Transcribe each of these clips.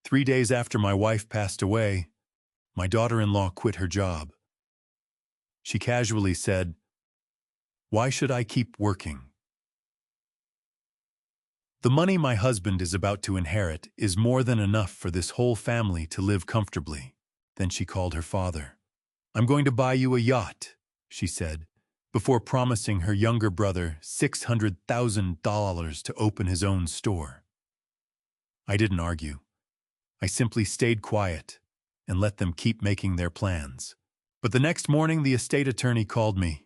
3 days after my wife passed away, my daughter-in-law quit her job. She casually said, "Why should I keep working? The money my husband is about to inherit is more than enough for this whole family to live comfortably." Then she called her father. "I'm going to buy you a yacht," she said, before promising her younger brother $600,000 to open his own store. I didn't argue. I simply stayed quiet and let them keep making their plans. But the next morning, the estate attorney called me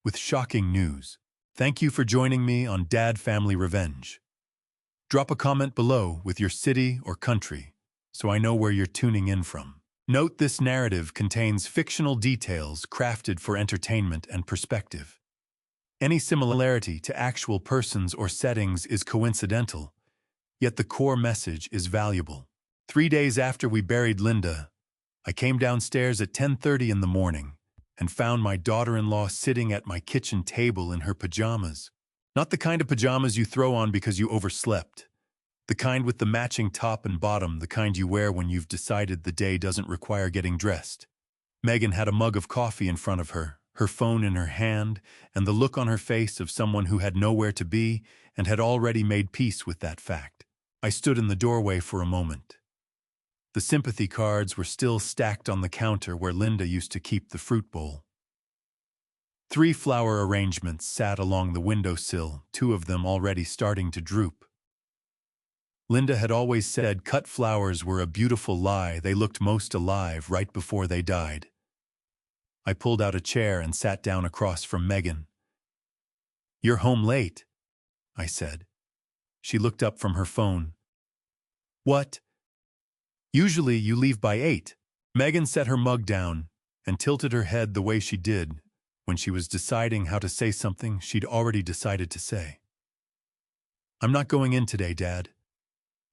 with shocking news. "Thank you for joining me on Dad Family Revenge. Drop a comment below with your city or country so I know where you're tuning in from. Note this narrative contains fictional details crafted for entertainment and perspective. Any similarity to actual persons or settings is coincidental, yet the core message is valuable." 3 days after we buried Linda, I came downstairs at 10:30 in the morning and found my daughter-in-law sitting at my kitchen table in her pajamas. Not the kind of pajamas you throw on because you overslept. The kind with the matching top and bottom, the kind you wear when you've decided the day doesn't require getting dressed. Megan had a mug of coffee in front of her, her phone in her hand, and the look on her face of someone who had nowhere to be and had already made peace with that fact. I stood in the doorway for a moment. The sympathy cards were still stacked on the counter where Linda used to keep the fruit bowl. 3 flower arrangements sat along the windowsill, 2 of them already starting to droop. Linda had always said cut flowers were a beautiful lie. They looked most alive right before they died. I pulled out a chair and sat down across from Megan. "You're home late," I said. She looked up from her phone. "What? Usually you leave by 8. Megan set her mug down and tilted her head the way she did when she was deciding how to say something she'd already decided to say. "I'm not going in today, Dad."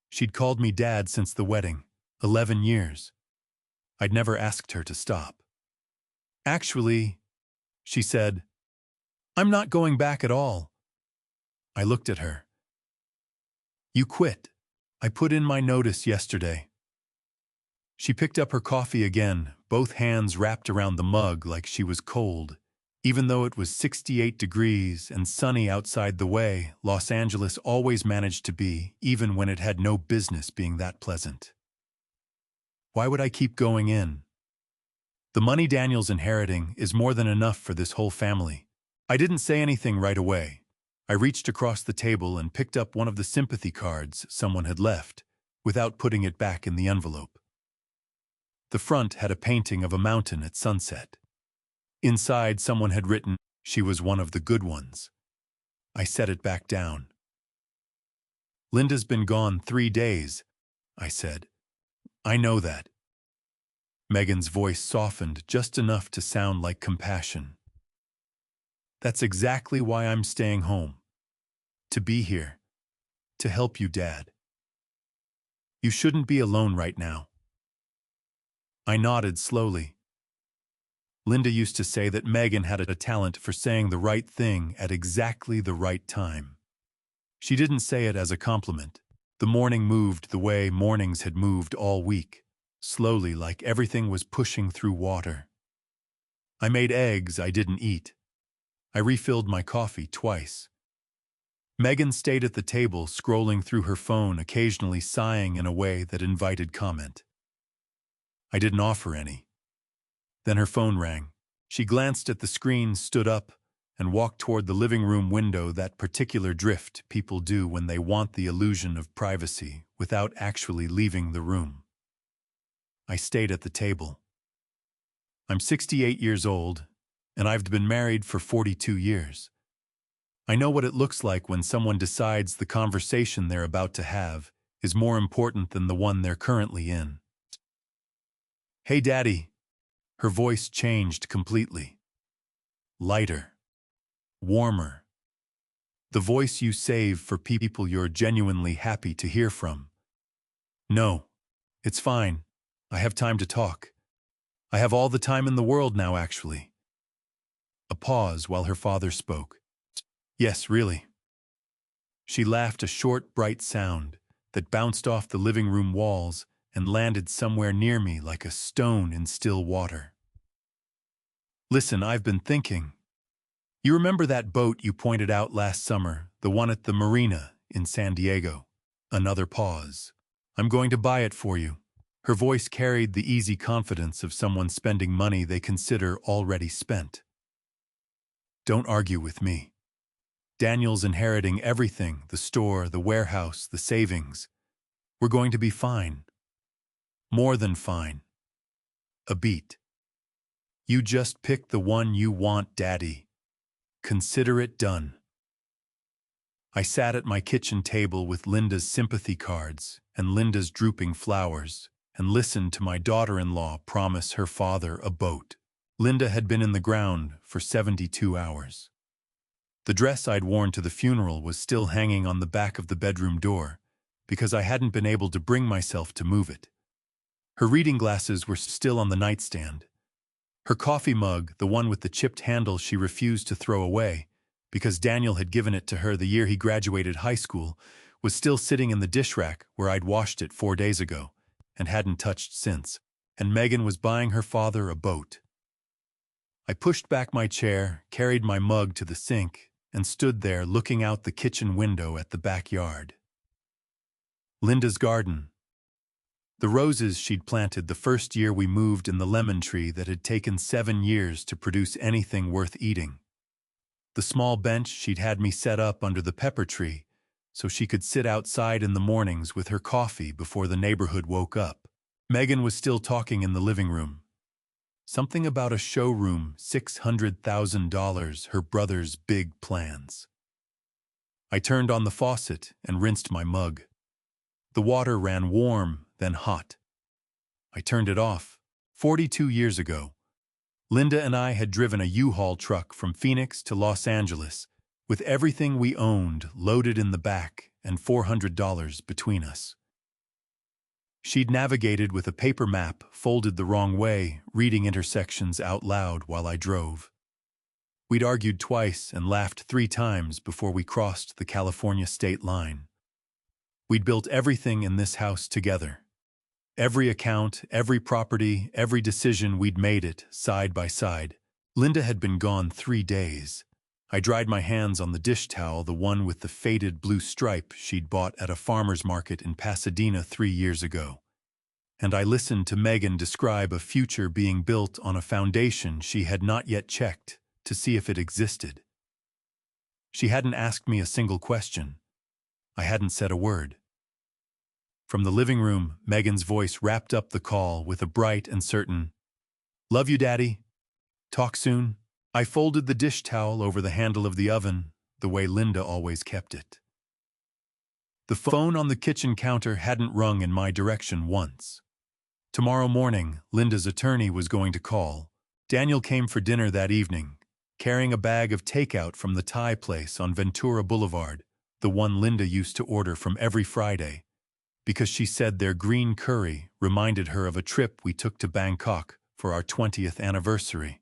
She'd called me Dad since the wedding, 11 years. I'd never asked her to stop. "Actually," she said, "I'm not going back at all." I looked at her. "You quit. I put in my notice yesterday." She picked up her coffee again, both hands wrapped around the mug like she was cold. Even though it was 68 degrees and sunny outside the way Los Angeles always managed to be, even when it had no business being that pleasant. Why would I keep going in? The money Daniel's inheriting is more than enough for this whole family. I didn't say anything right away. I reached across the table and picked up one of the sympathy cards someone had left, without putting it back in the envelope. The front had a painting of a mountain at sunset. Inside, someone had written, "She was one of the good ones." I set it back down. "Linda's been gone 3 days," I said. "I know that." Megan's voice softened just enough to sound like compassion. "That's exactly why I'm staying home. To be here. To help you, Dad. You shouldn't be alone right now." I nodded slowly. Linda used to say that Megan had a talent for saying the right thing at exactly the right time. She didn't say it as a compliment. The morning moved the way mornings had moved all week, slowly, like everything was pushing through water. I made eggs I didn't eat. I refilled my coffee twice. Megan stayed at the table, scrolling through her phone, occasionally sighing in a way that invited comment. I didn't offer any. Then her phone rang. She glanced at the screen, stood up, and walked toward the living room window, that particular drift people do when they want the illusion of privacy without actually leaving the room. I stayed at the table. I'm 68 years old, and I've been married for 42 years. I know what it looks like when someone decides the conversation they're about to have is more important than the one they're currently in. "Hey, Daddy." Her voice changed completely. Lighter. Warmer. The voice you save for people you're genuinely happy to hear from. "No, it's fine. I have time to talk. I have all the time in the world now, actually." A pause while her father spoke. "Yes, really." She laughed, a short, bright sound that bounced off the living room walls and landed somewhere near me like a stone in still water. Listen, I've been thinking. You remember that boat you pointed out last summer, the one at the marina in San Diego? Another pause. I'm going to buy it for you. Her voice carried the easy confidence of someone spending money they consider already spent. Don't argue with me. Daniel's inheriting everything, the store, the warehouse, the savings. We're going to be fine. More than fine. A beat. You just pick the one you want, Daddy. Consider it done. I sat at my kitchen table with Linda's sympathy cards and Linda's drooping flowers and listened to my daughter-in-law promise her father a boat. Linda had been in the ground for 72 hours. The dress I'd worn to the funeral was still hanging on the back of the bedroom door because I hadn't been able to bring myself to move it. Her reading glasses were still on the nightstand. Her coffee mug, the one with the chipped handle she refused to throw away because Daniel had given it to her the year he graduated high school, was still sitting in the dish rack where I'd washed it 4 days ago and hadn't touched since. And Megan was buying her father a boat. I pushed back my chair, carried my mug to the sink, and stood there looking out the kitchen window at the backyard. Linda's garden. The roses she'd planted the first year we moved in the lemon tree that had taken 7 years to produce anything worth eating. The small bench she'd had me set up under the pepper tree so she could sit outside in the mornings with her coffee before the neighborhood woke up. Megan was still talking in the living room. Something about a showroom, $600,000, her brother's big plans. I turned on the faucet and rinsed my mug. The water ran warm, then hot. I turned it off. 42 years ago, Linda and I had driven a U-Haul truck from Phoenix to Los Angeles, with everything we owned loaded in the back and $400 between us. She'd navigated with a paper map folded the wrong way, reading intersections out loud while I drove. We'd argued twice and laughed 3 times before we crossed the California state line. We'd built everything in this house together. Every account, every property, every decision, we'd made it, side by side. Linda had been gone 3 days. I dried my hands on the dish towel, the one with the faded blue stripe she'd bought at a farmer's market in Pasadena 3 years ago. And I listened to Megan describe a future being built on a foundation she had not yet checked to see if it existed. She hadn't asked me a single question. I hadn't said a word. From the living room, Megan's voice wrapped up the call with a bright and certain, "Love you, Daddy. Talk soon." I folded the dish towel over the handle of the oven, the way Linda always kept it. The phone on the kitchen counter hadn't rung in my direction once. Tomorrow morning, Linda's attorney was going to call. Daniel came for dinner that evening, carrying a bag of takeout from the Thai place on Ventura Boulevard, the one Linda used to order from every Friday, because she said their green curry reminded her of a trip we took to Bangkok for our 20th anniversary.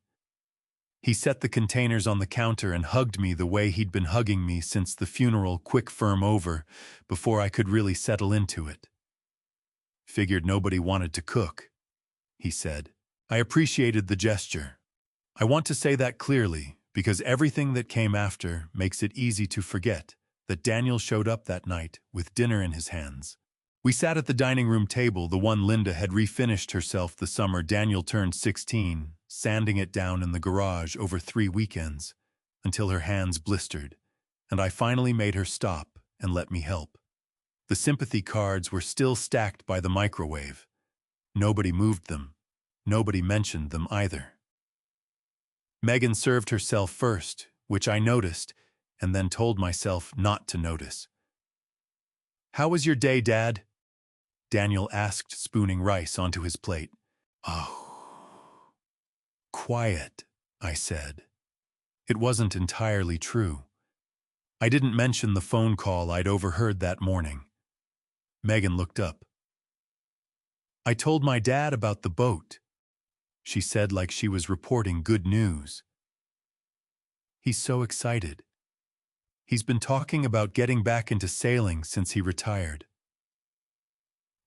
He set the containers on the counter and hugged me the way he'd been hugging me since the funeral, quick, firm, over, before I could really settle into it. "Figured nobody wanted to cook," he said. I appreciated the gesture. I want to say that clearly, because everything that came after makes it easy to forget that Daniel showed up that night with dinner in his hands. We sat at the dining room table, the one Linda had refinished herself the summer Daniel turned 16, sanding it down in the garage over 3 weekends, until her hands blistered, and I finally made her stop and let me help. The sympathy cards were still stacked by the microwave. Nobody moved them. Nobody mentioned them either. Megan served herself first, which I noticed, and then told myself not to notice. "How was your day, Dad?" Daniel asked, spooning rice onto his plate. "Oh, quiet," I said. It wasn't entirely true. I didn't mention the phone call I'd overheard that morning. Megan looked up. "I told my dad about the boat," she said like she was reporting good news. "He's so excited. He's been talking about getting back into sailing since he retired."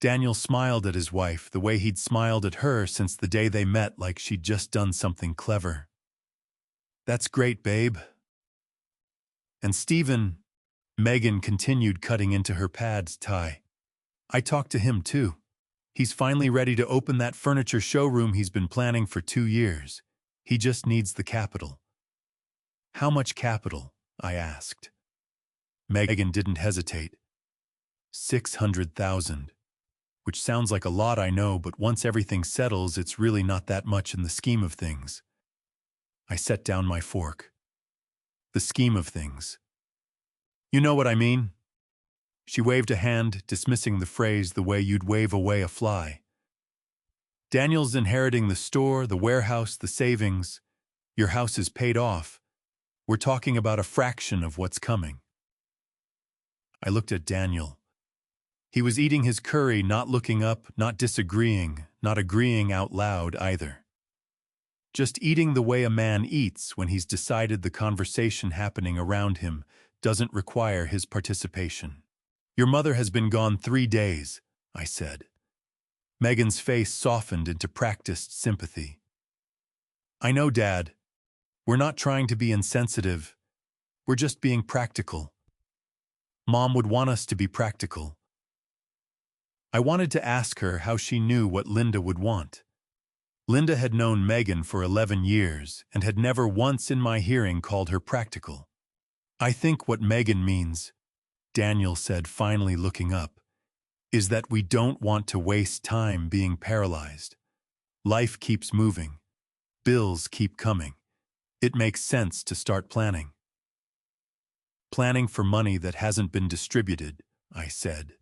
Daniel smiled at his wife the way he'd smiled at her since the day they met, like she'd just done something clever. "That's great, babe." And Stephen, Megan continued cutting into her pad tie. "I talked to him too. He's finally ready to open that furniture showroom he's been planning for 2 years. He just needs the capital." "How much capital?" I asked. Megan didn't hesitate. 600,000. Which sounds like a lot, I know, but once everything settles, it's really not that much in the scheme of things. I set down my fork. The scheme of things. "You know what I mean?" She waved a hand, dismissing the phrase the way you'd wave away a fly. "Daniel's inheriting the store, the warehouse, the savings. Your house is paid off. We're talking about a fraction of what's coming." I looked at Daniel. He was eating his curry, not looking up, not disagreeing, not agreeing out loud either. Just eating the way a man eats when he's decided the conversation happening around him doesn't require his participation. "Your mother has been gone 3 days, I said. Megan's face softened into practiced sympathy. "I know, Dad. We're not trying to be insensitive. We're just being practical. Mom would want us to be practical." I wanted to ask her how she knew what Linda would want. Linda had known Megan for 11 years and had never once in my hearing called her practical. "I think what Megan means," Daniel said, finally looking up, "is that we don't want to waste time being paralyzed. Life keeps moving. Bills keep coming. It makes sense to start planning." "Planning for money that hasn't been distributed," I said.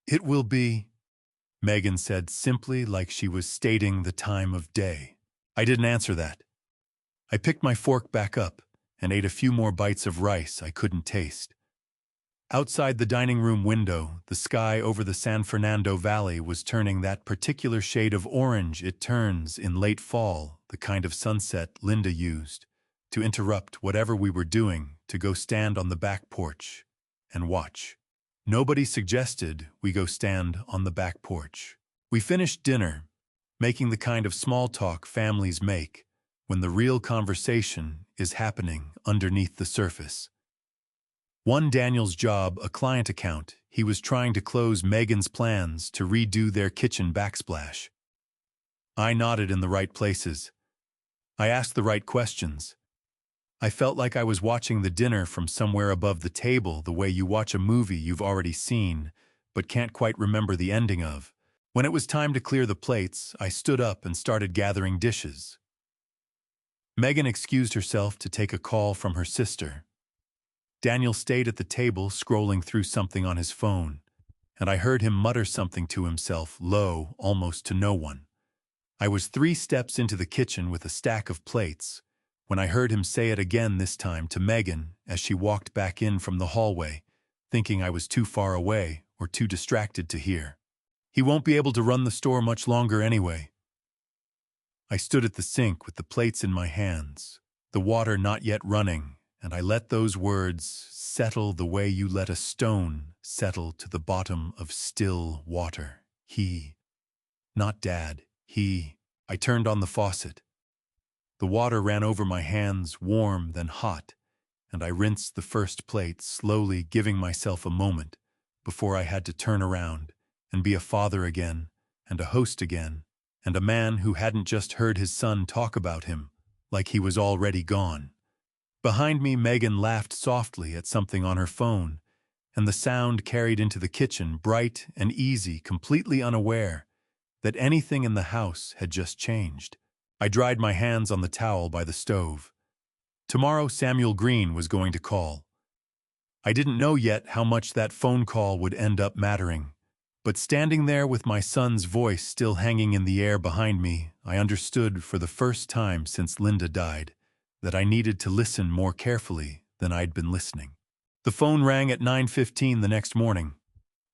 "It will be," Megan said simply, like she was stating the time of day. I didn't answer that. I picked my fork back up and ate a few more bites of rice I couldn't taste. Outside the dining room window, the sky over the San Fernando Valley was turning that particular shade of orange it turns in late fall, the kind of sunset Linda used to interrupt whatever we were doing to go stand on the back porch and watch. Nobody suggested we go stand on the back porch. We finished dinner, making the kind of small talk families make when the real conversation is happening underneath the surface. One Daniel's job, a client account, he was trying to close Megan's plans to redo their kitchen backsplash. I nodded in the right places. I asked the right questions. I felt like I was watching the dinner from somewhere above the table, the way you watch a movie you've already seen, but can't quite remember the ending of. When it was time to clear the plates, I stood up and started gathering dishes. Megan excused herself to take a call from her sister. Daniel stayed at the table scrolling through something on his phone, and I heard him mutter something to himself, low, almost to no one. I was 3 steps into the kitchen with a stack of plates when I heard him say it again, this time to Megan as she walked back in from the hallway, thinking I was too far away or too distracted to hear. "He won't be able to run the store much longer anyway." I stood at the sink with the plates in my hands, the water not yet running, and I let those words settle the way you let a stone settle to the bottom of still water. He. Not Dad. He. I turned on the faucet. The water ran over my hands, warm then hot, and I rinsed the first plate, slowly giving myself a moment before I had to turn around and be a father again, and a host again, and a man who hadn't just heard his son talk about him like he was already gone. Behind me, Megan laughed softly at something on her phone, and the sound carried into the kitchen, bright and easy, completely unaware that anything in the house had just changed. I dried my hands on the towel by the stove. Tomorrow, Samuel Green was going to call. I didn't know yet how much that phone call would end up mattering, but standing there with my son's voice still hanging in the air behind me, I understood for the first time since Linda died that I needed to listen more carefully than I'd been listening. The phone rang at 9:15 the next morning.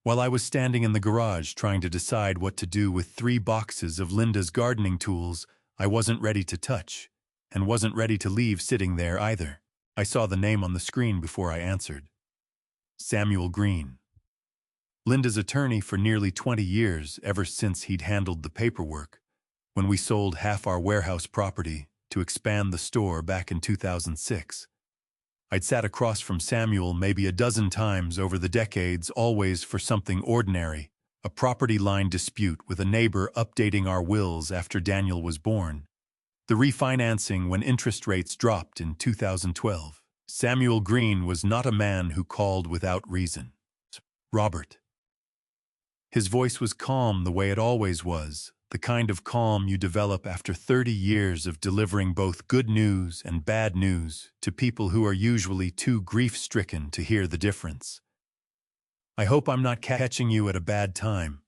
While I was standing in the garage trying to decide what to do with 3 boxes of Linda's gardening tools I wasn't ready to touch, and wasn't ready to leave sitting there either, I saw the name on the screen before I answered. Samuel Green. Linda's attorney for nearly 20 years, ever since he'd handled the paperwork, when we sold half our warehouse property to expand the store back in 2006. I'd sat across from Samuel maybe a dozen times over the decades, always for something ordinary, a property line dispute with a neighbor updating our wills after Daniel was born, the refinancing when interest rates dropped in 2012. Samuel Green was not a man who called without reason. Robert. His voice was calm the way it always was, the kind of calm you develop after 30 years of delivering both good news and bad news to people who are usually too grief-stricken to hear the difference. I hope I'm not catching you at a bad time.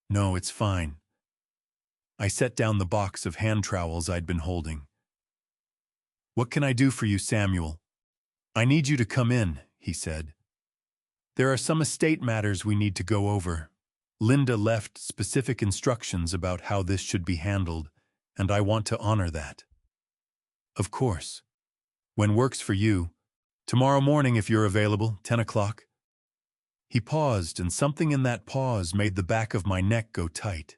No, it's fine. I set down the box of hand trowels I'd been holding. What can I do for you, Samuel? I need you to come in, he said. There are some estate matters we need to go over. Linda left specific instructions about how this should be handled, and I want to honor that. Of course. When works for you. Tomorrow morning if you're available, 10 o'clock. He paused, and something in that pause made the back of my neck go tight,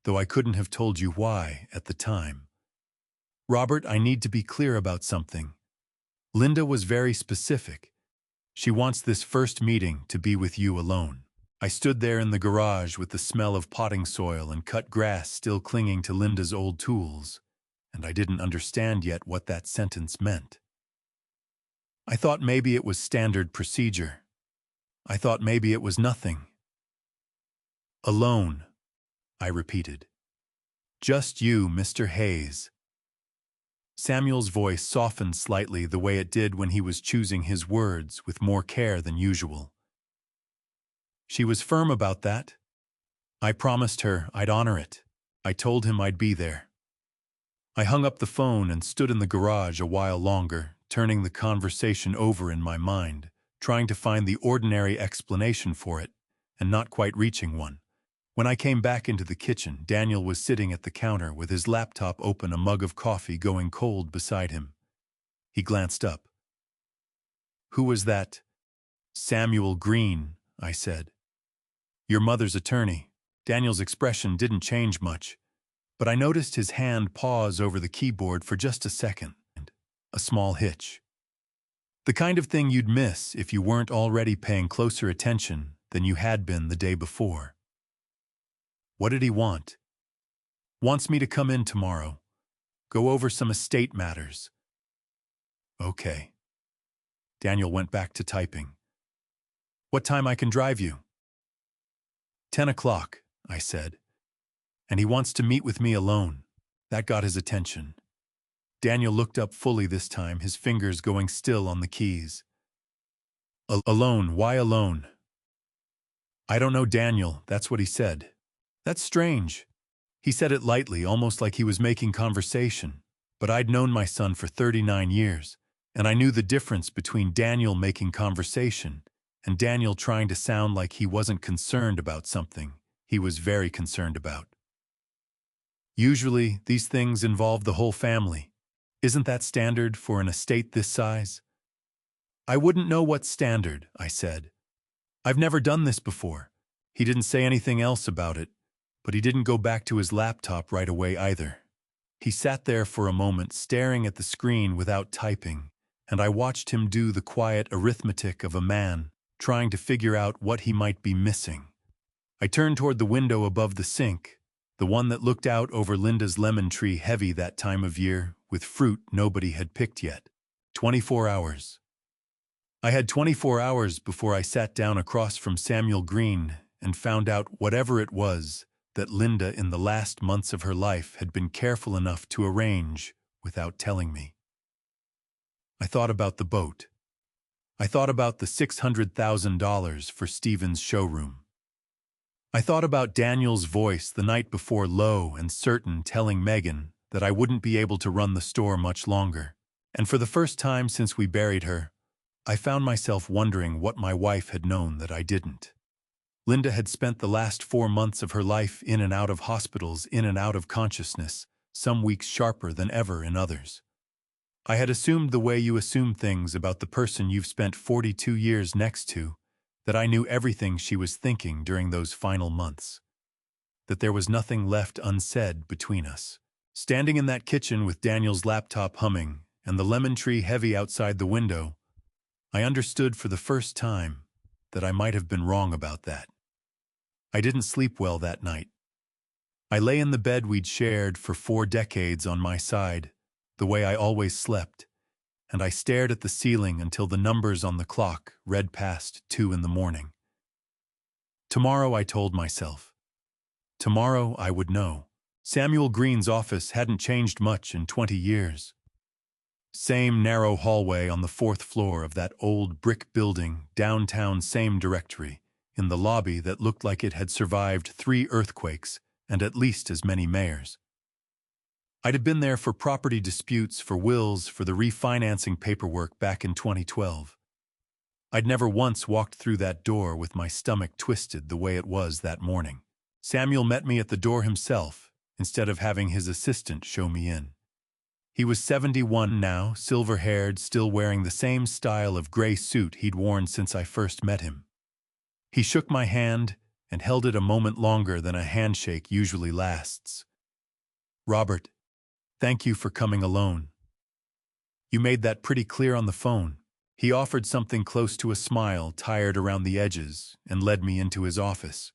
though I couldn't have told you why at the time. Robert, I need to be clear about something. Linda was very specific. She wants this first meeting to be with you alone. I stood there in the garage with the smell of potting soil and cut grass still clinging to Linda's old tools, and I didn't understand yet what that sentence meant. I thought maybe it was standard procedure. I thought maybe it was nothing. Alone, I repeated. Just you, Mr. Hayes. Samuel's voice softened slightly the way it did when he was choosing his words with more care than usual. She was firm about that. I promised her I'd honor it. I told him I'd be there. I hung up the phone and stood in the garage a while longer, turning the conversation over in my mind, trying to find the ordinary explanation for it, and not quite reaching one. When I came back into the kitchen, Daniel was sitting at the counter with his laptop open, a mug of coffee going cold beside him. He glanced up. Who was that? Samuel Green, I said. Your mother's attorney. Daniel's expression didn't change much, but I noticed his hand pause over the keyboard for just a second, a small hitch. The kind of thing you'd miss if you weren't already paying closer attention than you had been the day before. What did he want? Wants me to come in tomorrow. Go over some estate matters. Okay. Daniel went back to typing. What time I can drive you? 10 o'clock, I said. And he wants to meet with me alone. That got his attention. Daniel looked up fully this time, his fingers going still on the keys. Alone? Why alone? I don't know, Daniel, that's what he said. That's strange. He said it lightly, almost like he was making conversation, but I'd known my son for 39 years, and I knew the difference between Daniel making conversation and Daniel trying to sound like he wasn't concerned about something he was very concerned about. Usually, these things involve the whole family. Isn't that standard for an estate this size? I wouldn't know what's standard, I said. I've never done this before. He didn't say anything else about it, but he didn't go back to his laptop right away either. He sat there for a moment staring at the screen without typing, and I watched him do the quiet arithmetic of a man trying to figure out what he might be missing. I turned toward the window above the sink, the one that looked out over Linda's lemon tree, heavy that time of year, with fruit nobody had picked yet. 24 hours. I had 24 hours before I sat down across from Samuel Green and found out whatever it was that Linda in the last months of her life had been careful enough to arrange without telling me. I thought about the boat. I thought about the $600,000 for Stephen's showroom. I thought about Daniel's voice the night before, low and certain, telling Megan that I wouldn't be able to run the store much longer. And for the first time since we buried her, I found myself wondering what my wife had known that I didn't. Linda had spent the last 4 months of her life in and out of hospitals, in and out of consciousness, some weeks sharper than ever in others. I had assumed the way you assume things about the person you've spent 42 years next to, that I knew everything she was thinking during those final months, that there was nothing left unsaid between us. Standing in that kitchen with Daniel's laptop humming and the lemon tree heavy outside the window, I understood for the first time that I might have been wrong about that. I didn't sleep well that night. I lay in the bed we'd shared for 4 decades on my side, the way I always slept, and I stared at the ceiling until the numbers on the clock read past 2 in the morning. Tomorrow, I told myself. Tomorrow I would know. Samuel Green's office hadn't changed much in 20 years. Same narrow hallway on the 4th floor of that old brick building downtown, same directory, in the lobby that looked like it had survived 3 earthquakes and at least as many mayors. I'd have been there for property disputes, for wills, for the refinancing paperwork back in 2012. I'd never once walked through that door with my stomach twisted the way it was that morning. Samuel met me at the door himself, instead of having his assistant show me in. He was 71 now, silver-haired, still wearing the same style of gray suit he'd worn since I first met him. He shook my hand and held it a moment longer than a handshake usually lasts. "Robert, thank you for coming alone. You made that pretty clear on the phone." He offered something close to a smile, tired around the edges, and led me into his office.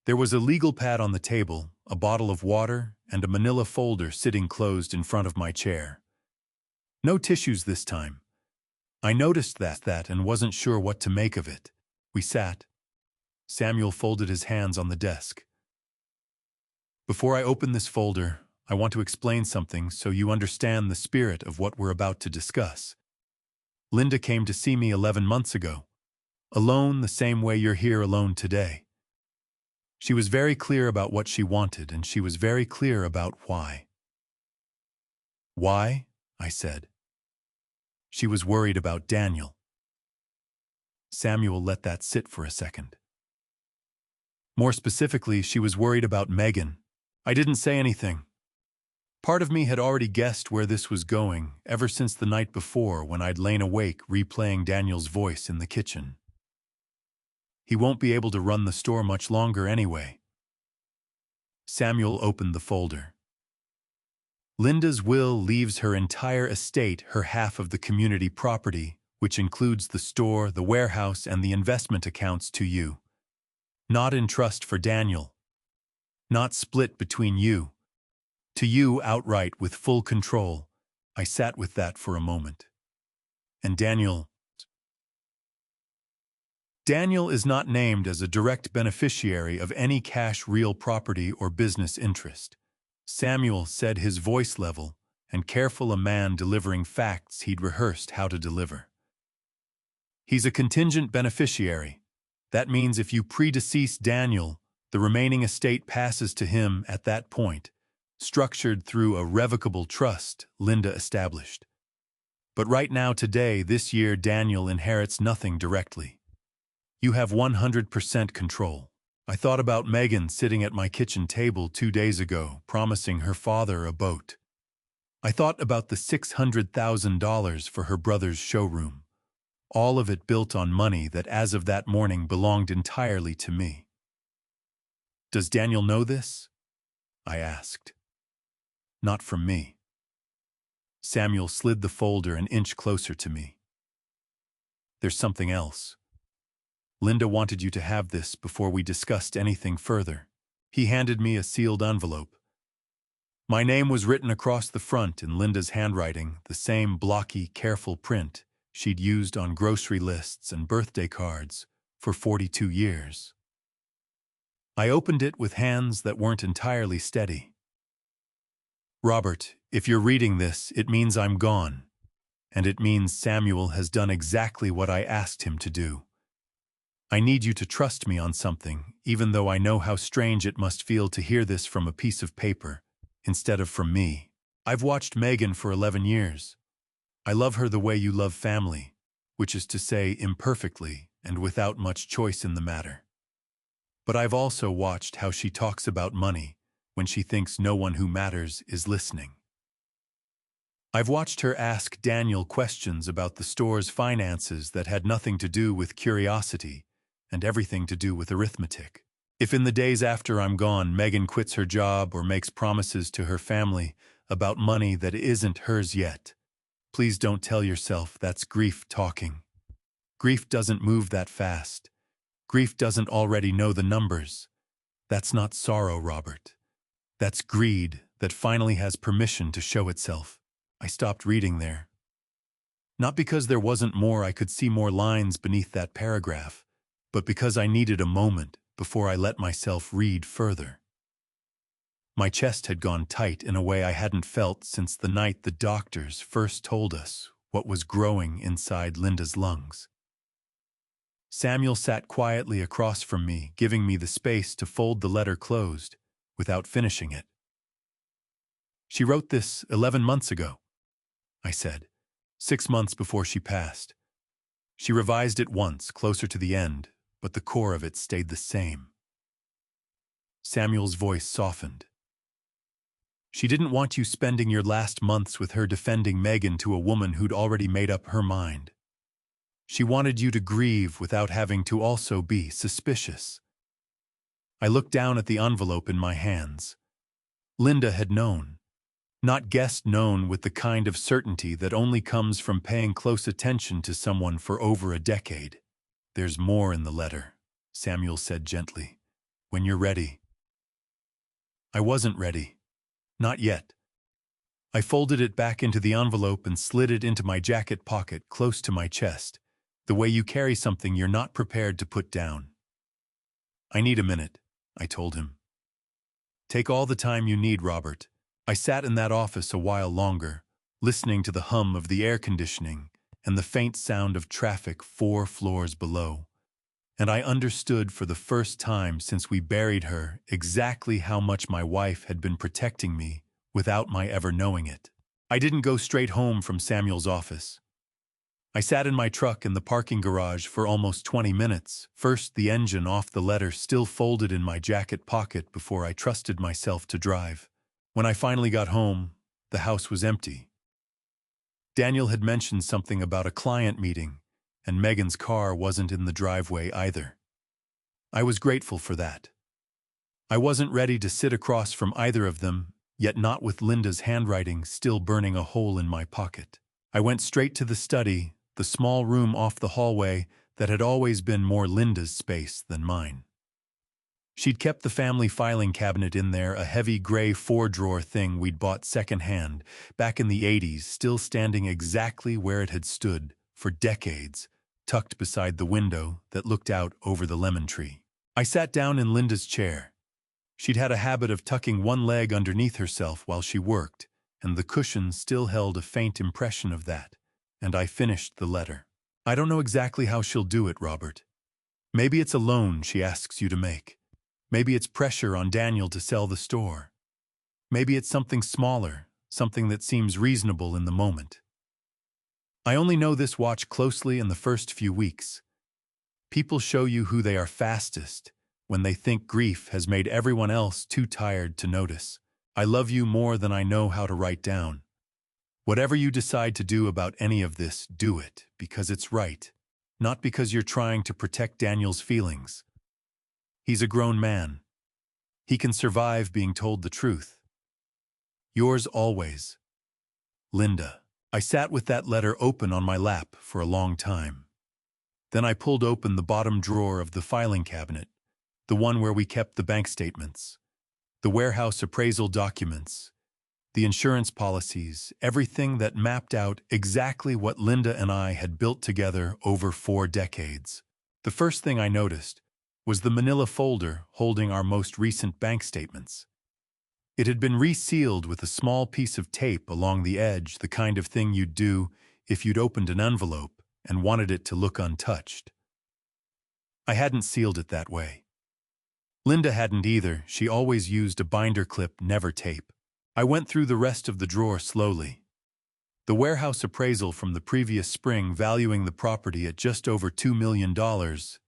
There was a legal pad on the table, a bottle of water, and a manila folder sitting closed in front of my chair. No tissues this time. I noticed that and wasn't sure what to make of it. We sat. Samuel folded his hands on the desk. "Before I open this folder, I want to explain something so you understand the spirit of what we're about to discuss. Linda came to see me 11 months ago, alone the same way you're here alone today. She was very clear about what she wanted, and she was very clear about why." "Why?" I said. "She was worried about Daniel." Samuel let that sit for a second. "More specifically, she was worried about Megan." I didn't say anything. Part of me had already guessed where this was going ever since the night before when I'd lain awake replaying Daniel's voice in the kitchen. He won't be able to run the store much longer anyway. Samuel opened the folder. Linda's will leaves her entire estate, her half of the community property, which includes the store, the warehouse, and the investment accounts, to you. Not in trust for Daniel. Not split between you. To you outright with full control. I sat with that for a moment. And Daniel is not named as a direct beneficiary of any cash, real property, or business interest. Samuel said, his voice level and careful, a man delivering facts he'd rehearsed how to deliver. He's a contingent beneficiary. That means if you predecease Daniel, the remaining estate passes to him at that point, structured through a revocable trust Linda established. But right now, today, this year, Daniel inherits nothing directly. You have 100% control. I thought about Megan sitting at my kitchen table 2 days ago, promising her father a boat. I thought about the $600,000 for her brother's showroom. All of it built on money that as of that morning belonged entirely to me. Does Daniel know this? I asked. Not from me. Samuel slid the folder an inch closer to me. There's something else. Linda wanted you to have this before we discussed anything further. He handed me a sealed envelope. My name was written across the front in Linda's handwriting, the same blocky, careful print she'd used on grocery lists and birthday cards for 42 years. I opened it with hands that weren't entirely steady. Robert, if you're reading this, it means I'm gone, and it means Samuel has done exactly what I asked him to do. I need you to trust me on something, even though I know how strange it must feel to hear this from a piece of paper, instead of from me. I've watched Megan for 11 years. I love her the way you love family, which is to say imperfectly and without much choice in the matter. But I've also watched how she talks about money when she thinks no one who matters is listening. I've watched her ask Daniel questions about the store's finances that had nothing to do with curiosity and everything to do with arithmetic. If in the days after I'm gone, Megan quits her job or makes promises to her family about money that isn't hers yet, please don't tell yourself that's grief talking. Grief doesn't move that fast. Grief doesn't already know the numbers. That's not sorrow, Robert. That's greed that finally has permission to show itself. I stopped reading there. Not because there wasn't more, I could see more lines beneath that paragraph, but because I needed a moment before I let myself read further. My chest had gone tight in a way I hadn't felt since the night the doctors first told us what was growing inside Linda's lungs. Samuel sat quietly across from me, giving me the space to fold the letter closed without finishing it. "She wrote this 11 months ago," I said, 6 months before she passed. She revised it once, closer to the end, but the core of it stayed the same. Samuel's voice softened. "She didn't want you spending your last months with her defending Megan to a woman who'd already made up her mind. She wanted you to grieve without having to also be suspicious." I looked down at the envelope in my hands. Linda had known. Not guessed, known with the kind of certainty that only comes from paying close attention to someone for over a decade. "There's more in the letter," Samuel said gently. "When you're ready." I wasn't ready. Not yet. I folded it back into the envelope and slid it into my jacket pocket close to my chest, the way you carry something you're not prepared to put down. "I need a minute," I told him. "Take all the time you need, Robert." I sat in that office a while longer, listening to the hum of the air conditioning and the faint sound of traffic 4 floors below. And I understood for the first time since we buried her exactly how much my wife had been protecting me without my ever knowing it. I didn't go straight home from Samuel's office. I sat in my truck in the parking garage for almost 20 minutes, first the engine off, the letter still folded in my jacket pocket before I trusted myself to drive. When I finally got home, the house was empty. Daniel had mentioned something about a client meeting, and Megan's car wasn't in the driveway either. I was grateful for that. I wasn't ready to sit across from either of them, yet not with Linda's handwriting still burning a hole in my pocket. I went straight to the study, the small room off the hallway that had always been more Linda's space than mine. She'd kept the family filing cabinet in there, a heavy gray 4-drawer thing we'd bought secondhand back in the 80s, still standing exactly where it had stood for decades, tucked beside the window that looked out over the lemon tree. I sat down in Linda's chair. She'd had a habit of tucking one leg underneath herself while she worked, and the cushion still held a faint impression of that, and I finished the letter. "I don't know exactly how she'll do it, Robert. Maybe it's a loan she asks you to make. Maybe it's pressure on Daniel to sell the store. Maybe it's something smaller, something that seems reasonable in the moment. I only know this: watch closely in the first few weeks. People show you who they are fastest when they think grief has made everyone else too tired to notice. I love you more than I know how to write down. Whatever you decide to do about any of this, do it because it's right, not because you're trying to protect Daniel's feelings. He's a grown man. He can survive being told the truth. Yours always, Linda." I sat with that letter open on my lap for a long time. Then I pulled open the bottom drawer of the filing cabinet, the one where we kept the bank statements, the warehouse appraisal documents, the insurance policies, everything that mapped out exactly what Linda and I had built together over 4 decades. The first thing I noticed was the manila folder holding our most recent bank statements. It had been resealed with a small piece of tape along the edge, the kind of thing you'd do if you'd opened an envelope and wanted it to look untouched. I hadn't sealed it that way. Linda hadn't either. She always used a binder clip, never tape. I went through the rest of the drawer slowly. The warehouse appraisal from the previous spring, valuing the property at just over $2 million,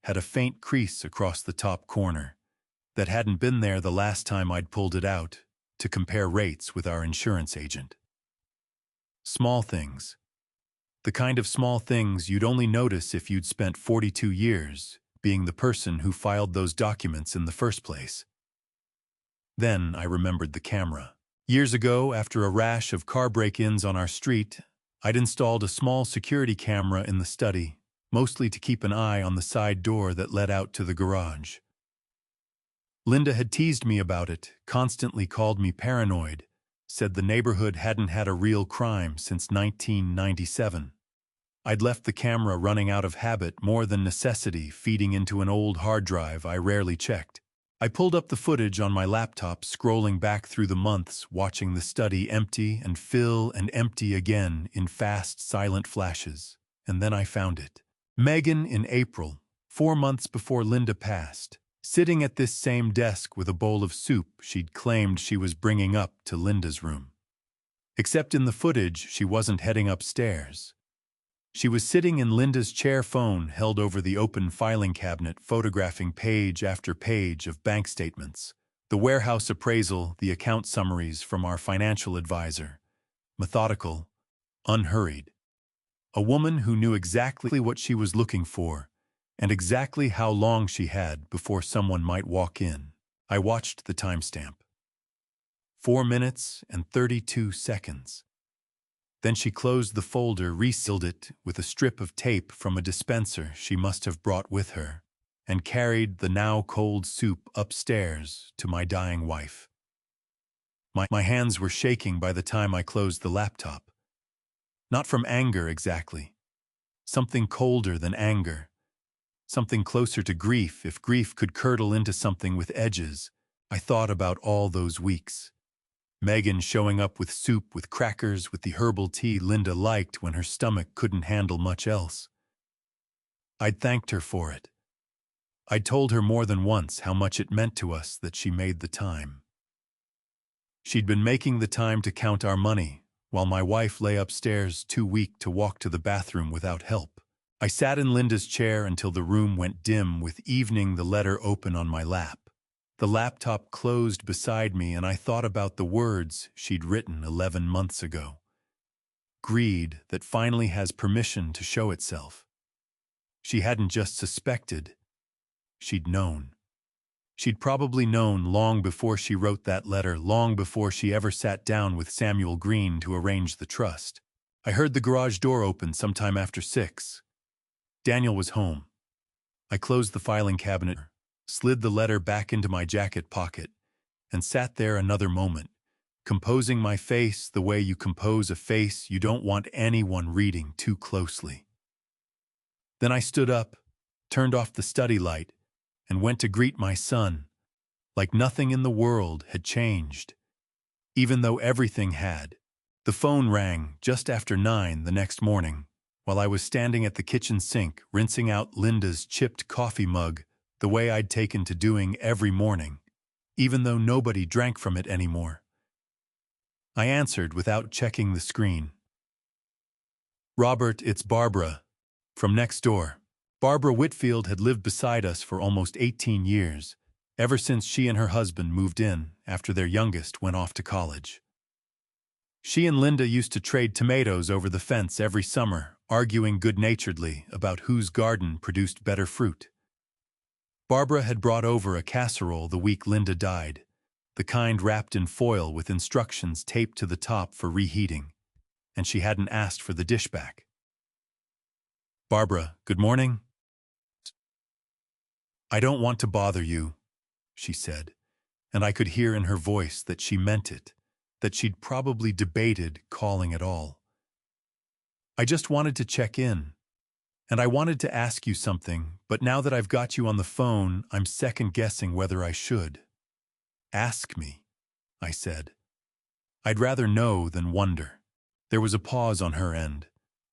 had a faint crease across the top corner that hadn't been there the last time I'd pulled it out to compare rates with our insurance agent. Small things. The kind of small things you'd only notice if you'd spent 42 years being the person who filed those documents in the first place. Then I remembered the camera. Years ago, after a rash of car break-ins on our street, I'd installed a small security camera in the study, mostly to keep an eye on the side door that led out to the garage. Linda had teased me about it, constantly called me paranoid, said the neighborhood hadn't had a real crime since 1997. I'd left the camera running out of habit more than necessity, feeding into an old hard drive I rarely checked. I pulled up the footage on my laptop, scrolling back through the months, watching the study empty and fill and empty again in fast, silent flashes. And then I found it. Megan in April, 4 months before Linda passed, sitting at this same desk with a bowl of soup she'd claimed she was bringing up to Linda's room. Except in the footage, she wasn't heading upstairs. She was sitting in Linda's chair, phone held over the open filing cabinet, photographing page after page of bank statements, the warehouse appraisal, the account summaries from our financial advisor. Methodical, unhurried. A woman who knew exactly what she was looking for and exactly how long she had before someone might walk in. I watched the timestamp. 4 minutes and 32 seconds. Then she closed the folder, resealed it with a strip of tape from a dispenser she must have brought with her, and carried the now cold soup upstairs to my dying wife. My hands were shaking by the time I closed the laptop. Not from anger exactly. Something colder than anger. Something closer to grief, if grief could curdle into something with edges. I thought about all those weeks. Megan showing up with soup with crackers with the herbal tea Linda liked when her stomach couldn't handle much else. I'd thanked her for it. I'd told her more than once how much it meant to us that she made the time. She'd been making the time to count our money, while my wife lay upstairs too weak to walk to the bathroom without help. I sat in Linda's chair until the room went dim with evening, the letter open on my lap. The laptop closed beside me, and I thought about the words she'd written 11 months ago. Greed that finally has permission to show itself. She hadn't just suspected, she'd known. She'd probably known long before she wrote that letter, long before she ever sat down with Samuel Green to arrange the trust. I heard the garage door open sometime after 6. Daniel was home. I closed the filing cabinet, slid the letter back into my jacket pocket, and sat there another moment, composing my face the way you compose a face you don't want anyone reading too closely. Then I stood up, turned off the study light, and went to greet my son, like nothing in the world had changed, even though everything had. The phone rang just after 9 the next morning, while I was standing at the kitchen sink, rinsing out Linda's chipped coffee mug the way I'd taken to doing every morning, even though nobody drank from it anymore. I answered without checking the screen. "Robert, it's Barbara, from next door." Barbara Whitfield had lived beside us for almost 18 years, ever since she and her husband moved in after their youngest went off to college. She and Linda used to trade tomatoes over the fence every summer, arguing good-naturedly about whose garden produced better fruit. Barbara had brought over a casserole the week Linda died, the kind wrapped in foil with instructions taped to the top for reheating, and she hadn't asked for the dish back. "Barbara, good morning." "I don't want to bother you," she said, and I could hear in her voice that she meant it, that she'd probably debated calling at all. "I just wanted to check in. And I wanted to ask you something, but now that I've got you on the phone, I'm second-guessing whether I should." "Ask me," I said. "I'd rather know than wonder." There was a pause on her end,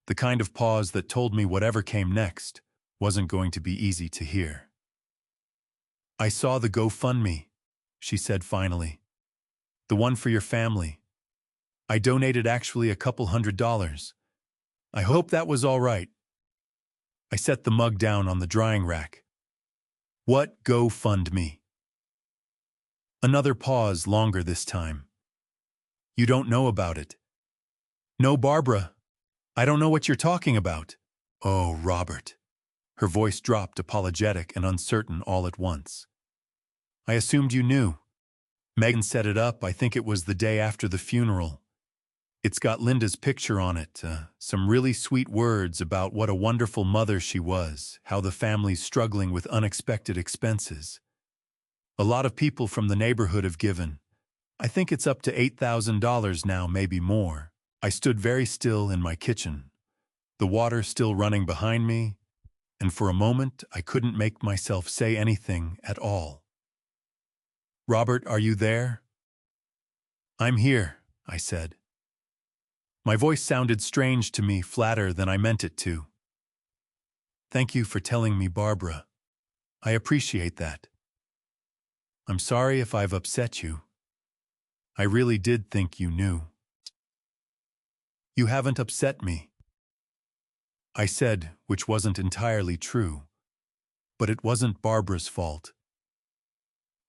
the kind of pause that told me whatever came next wasn't going to be easy to hear. "I saw the GoFundMe," she said finally. "The one for your family. I donated actually a couple $100. I hope that was all right." I set the mug down on the drying rack. "What GoFundMe?" Another pause, longer this time. "You don't know about it?" No, Barbara. I don't know what you're talking about. Oh, Robert. Her voice dropped, apologetic and uncertain all at once. I assumed you knew. Megan set it up. I think it was the day after the funeral. It's got Linda's picture on it, some really sweet words about what a wonderful mother she was, how the family's struggling with unexpected expenses. A lot of people from the neighborhood have given. I think it's up to $8,000 now, maybe more. I stood very still in my kitchen, the water still running behind me, and for a moment I couldn't make myself say anything at all. Robert, are you there? I'm here, I said. My voice sounded strange to me, flatter than I meant it to. Thank you for telling me, Barbara. I appreciate that. I'm sorry if I've upset you. I really did think you knew. You haven't upset me, I said, which wasn't entirely true. But it wasn't Barbara's fault.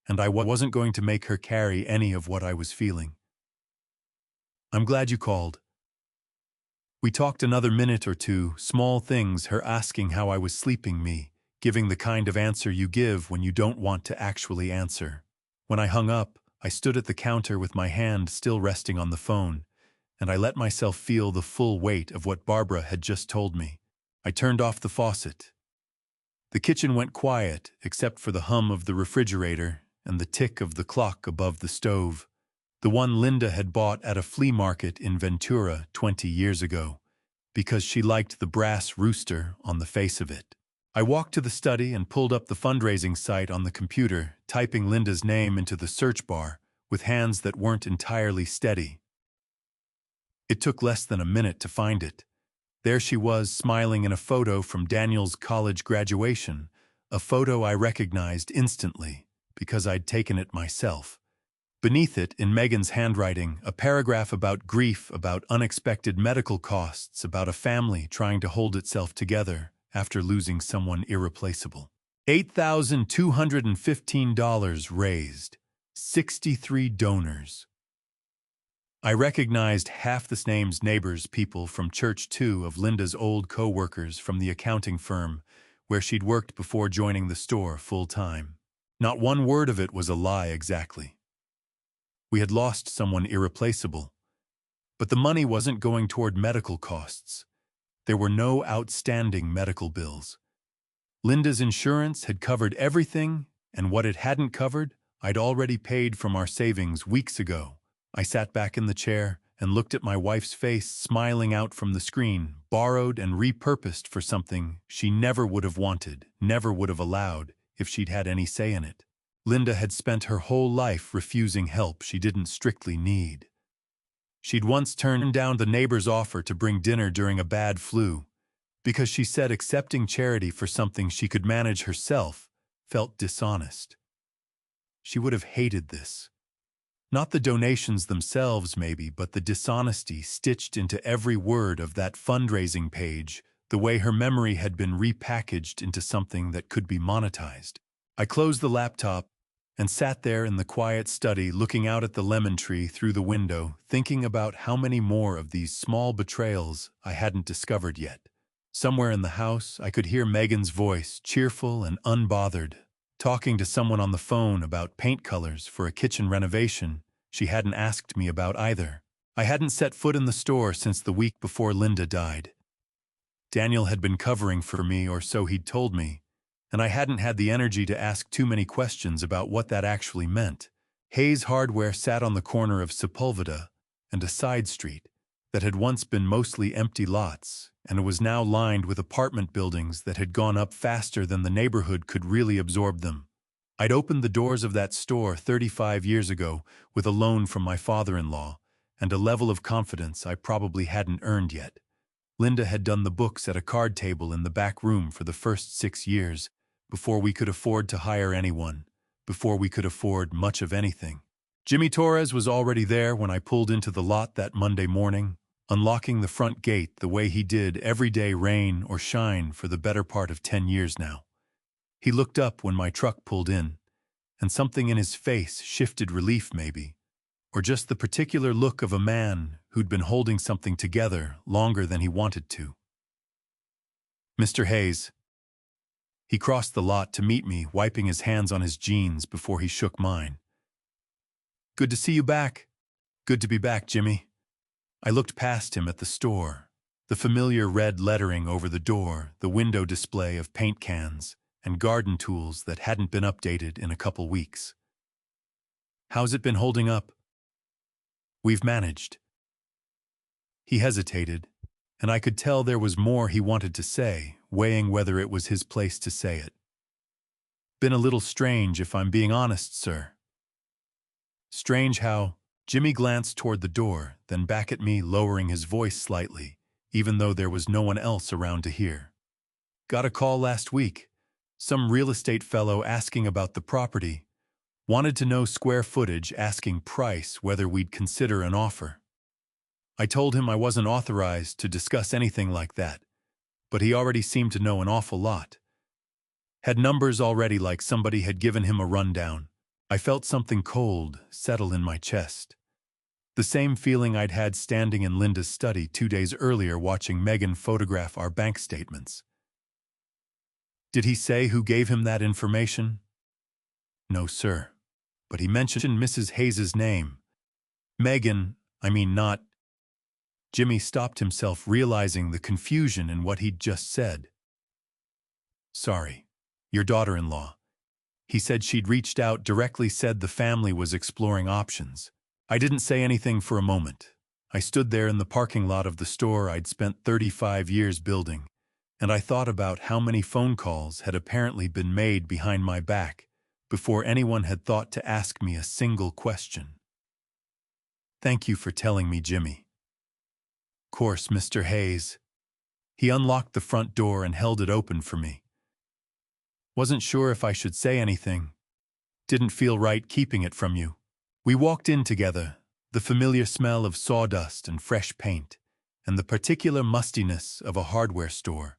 And I wasn't going to make her carry any of what I was feeling. I'm glad you called. We talked another minute or two, small things, her asking how I was sleeping, me giving the kind of answer you give when you don't want to actually answer. When I hung up, I stood at the counter with my hand still resting on the phone, and I let myself feel the full weight of what Barbara had just told me. I turned off the faucet. The kitchen went quiet, except for the hum of the refrigerator and the tick of the clock above the stove, the one Linda had bought at a flea market in Ventura 20 years ago, because she liked the brass rooster on the face of it. I walked to the study and pulled up the fundraising site on the computer, typing Linda's name into the search bar with hands that weren't entirely steady. It took less than a minute to find it. There she was, smiling in a photo from Daniel's college graduation, a photo I recognized instantly because I'd taken it myself. Beneath it, in Megan's handwriting, a paragraph about grief, about unexpected medical costs, about a family trying to hold itself together after losing someone irreplaceable. $8,215 raised. 63 donors. I recognized half the names, neighbors, people from church, two of Linda's old co-workers from the accounting firm where she'd worked before joining the store full-time. Not one word of it was a lie exactly. We had lost someone irreplaceable, but the money wasn't going toward medical costs. There were no outstanding medical bills. Linda's insurance had covered everything, and what it hadn't covered, I'd already paid from our savings weeks ago. I sat back in the chair and looked at my wife's face smiling out from the screen, borrowed and repurposed for something she never would have wanted, never would have allowed if she'd had any say in it. Linda had spent her whole life refusing help she didn't strictly need. She'd once turned down the neighbor's offer to bring dinner during a bad flu because she said accepting charity for something she could manage herself felt dishonest. She would have hated this. Not the donations themselves, maybe, but the dishonesty stitched into every word of that fundraising page, the way her memory had been repackaged into something that could be monetized. I closed the laptop and sat there in the quiet study looking out at the lemon tree through the window, thinking about how many more of these small betrayals I hadn't discovered yet. Somewhere in the house, I could hear Megan's voice, cheerful and unbothered, talking to someone on the phone about paint colors for a kitchen renovation she hadn't asked me about either. I hadn't set foot in the store since the week before Linda died. Daniel had been covering for me, or so he'd told me, and I hadn't had the energy to ask too many questions about what that actually meant. Hayes Hardware sat on the corner of Sepulveda and a side street that had once been mostly empty lots and was now lined with apartment buildings that had gone up faster than the neighborhood could really absorb them. I'd opened the doors of that store 35 years ago with a loan from my father-in-law and a level of confidence I probably hadn't earned yet. Linda had done the books at a card table in the back room for the first 6 years, before we could afford to hire anyone, before we could afford much of anything. Jimmy Torres was already there when I pulled into the lot that Monday morning, unlocking the front gate the way he did every day, rain or shine, for the better part of 10 years now. He looked up when my truck pulled in, and something in his face shifted, relief maybe, or just the particular look of a man who'd been holding something together longer than he wanted to. Mr. Hayes. He crossed the lot to meet me, wiping his hands on his jeans before he shook mine. Good to see you back. Good to be back, Jimmy. I looked past him at the store, the familiar red lettering over the door, the window display of paint cans, and garden tools that hadn't been updated in a couple weeks. How's it been holding up? We've managed. He hesitated, and I could tell there was more he wanted to say, weighing whether it was his place to say it. Been a little strange, if I'm being honest, sir. Strange how Jimmy glanced toward the door, then back at me, lowering his voice slightly, even though there was no one else around to hear. Got a call last week. Some real estate fellow asking about the property. Wanted to know square footage, asking price, whether we'd consider an offer. I told him I wasn't authorized to discuss anything like that, but he already seemed to know an awful lot. Had numbers already, like somebody had given him a rundown. I felt something cold settle in my chest. The same feeling I'd had standing in Linda's study 2 days earlier watching Megan photograph our bank statements. Did he say who gave him that information? No, sir. But he mentioned Mrs. Hayes's name. Megan, not. Jimmy stopped himself, realizing the confusion in what he'd just said. Sorry, your daughter-in-law. He said she'd reached out, directly said the family was exploring options. I didn't say anything for a moment. I stood there in the parking lot of the store I'd spent 35 years building, and I thought about how many phone calls had apparently been made behind my back before anyone had thought to ask me a single question. Thank you for telling me, Jimmy. Course, Mr. Hayes. He unlocked the front door and held it open for me. Wasn't sure if I should say anything. Didn't feel right keeping it from you. We walked in together, the familiar smell of sawdust and fresh paint, and the particular mustiness of a hardware store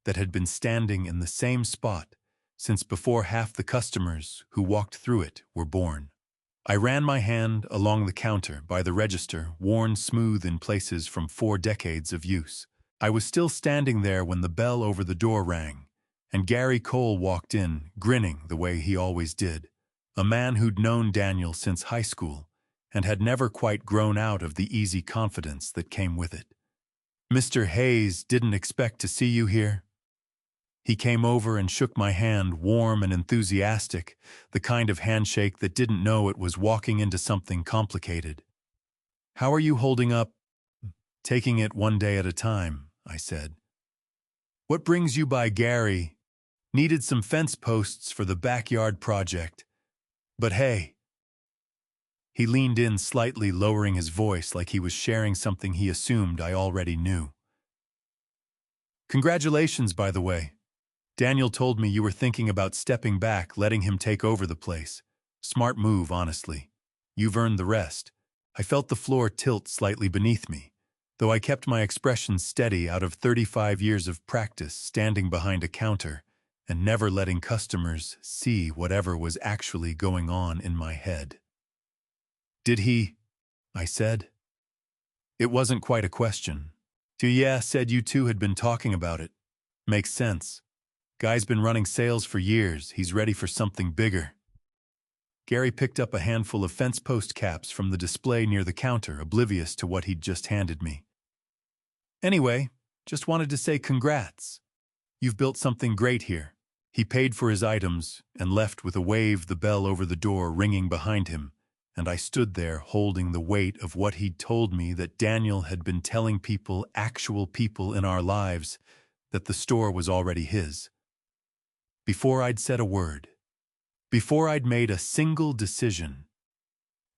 that had been standing in the same spot since before half the customers who walked through it were born. I ran my hand along the counter by the register, worn smooth in places from 4 decades of use. I was still standing there when the bell over the door rang, and Gary Cole walked in, grinning the way he always did, a man who'd known Daniel since high school and had never quite grown out of the easy confidence that came with it. Mr. Hayes, didn't expect to see you here. He came over and shook my hand, warm and enthusiastic, the kind of handshake that didn't know it was walking into something complicated. How are you holding up? Taking it one day at a time, I said. What brings you by, Gary? Needed some fence posts for the backyard project. But hey. He leaned in slightly, lowering his voice like he was sharing something he assumed I already knew. Congratulations, by the way. Daniel told me you were thinking about stepping back, letting him take over the place. Smart move, honestly. You've earned the rest. I felt the floor tilt slightly beneath me, though I kept my expression steady out of 35 years of practice standing behind a counter and never letting customers see whatever was actually going on in my head. Did he? I said. It wasn't quite a question. Yeah, said you two had been talking about it. Makes sense. Guy's been running sales for years. He's ready for something bigger. Gary picked up a handful of fence post caps from the display near the counter, oblivious to what he'd just handed me. Anyway, just wanted to say congrats. You've built something great here. He paid for his items and left with a wave, the bell over the door ringing behind him, and I stood there holding the weight of what he'd told me that Daniel had been telling people, actual people in our lives, that the store was already his. Before I'd said a word, before I'd made a single decision,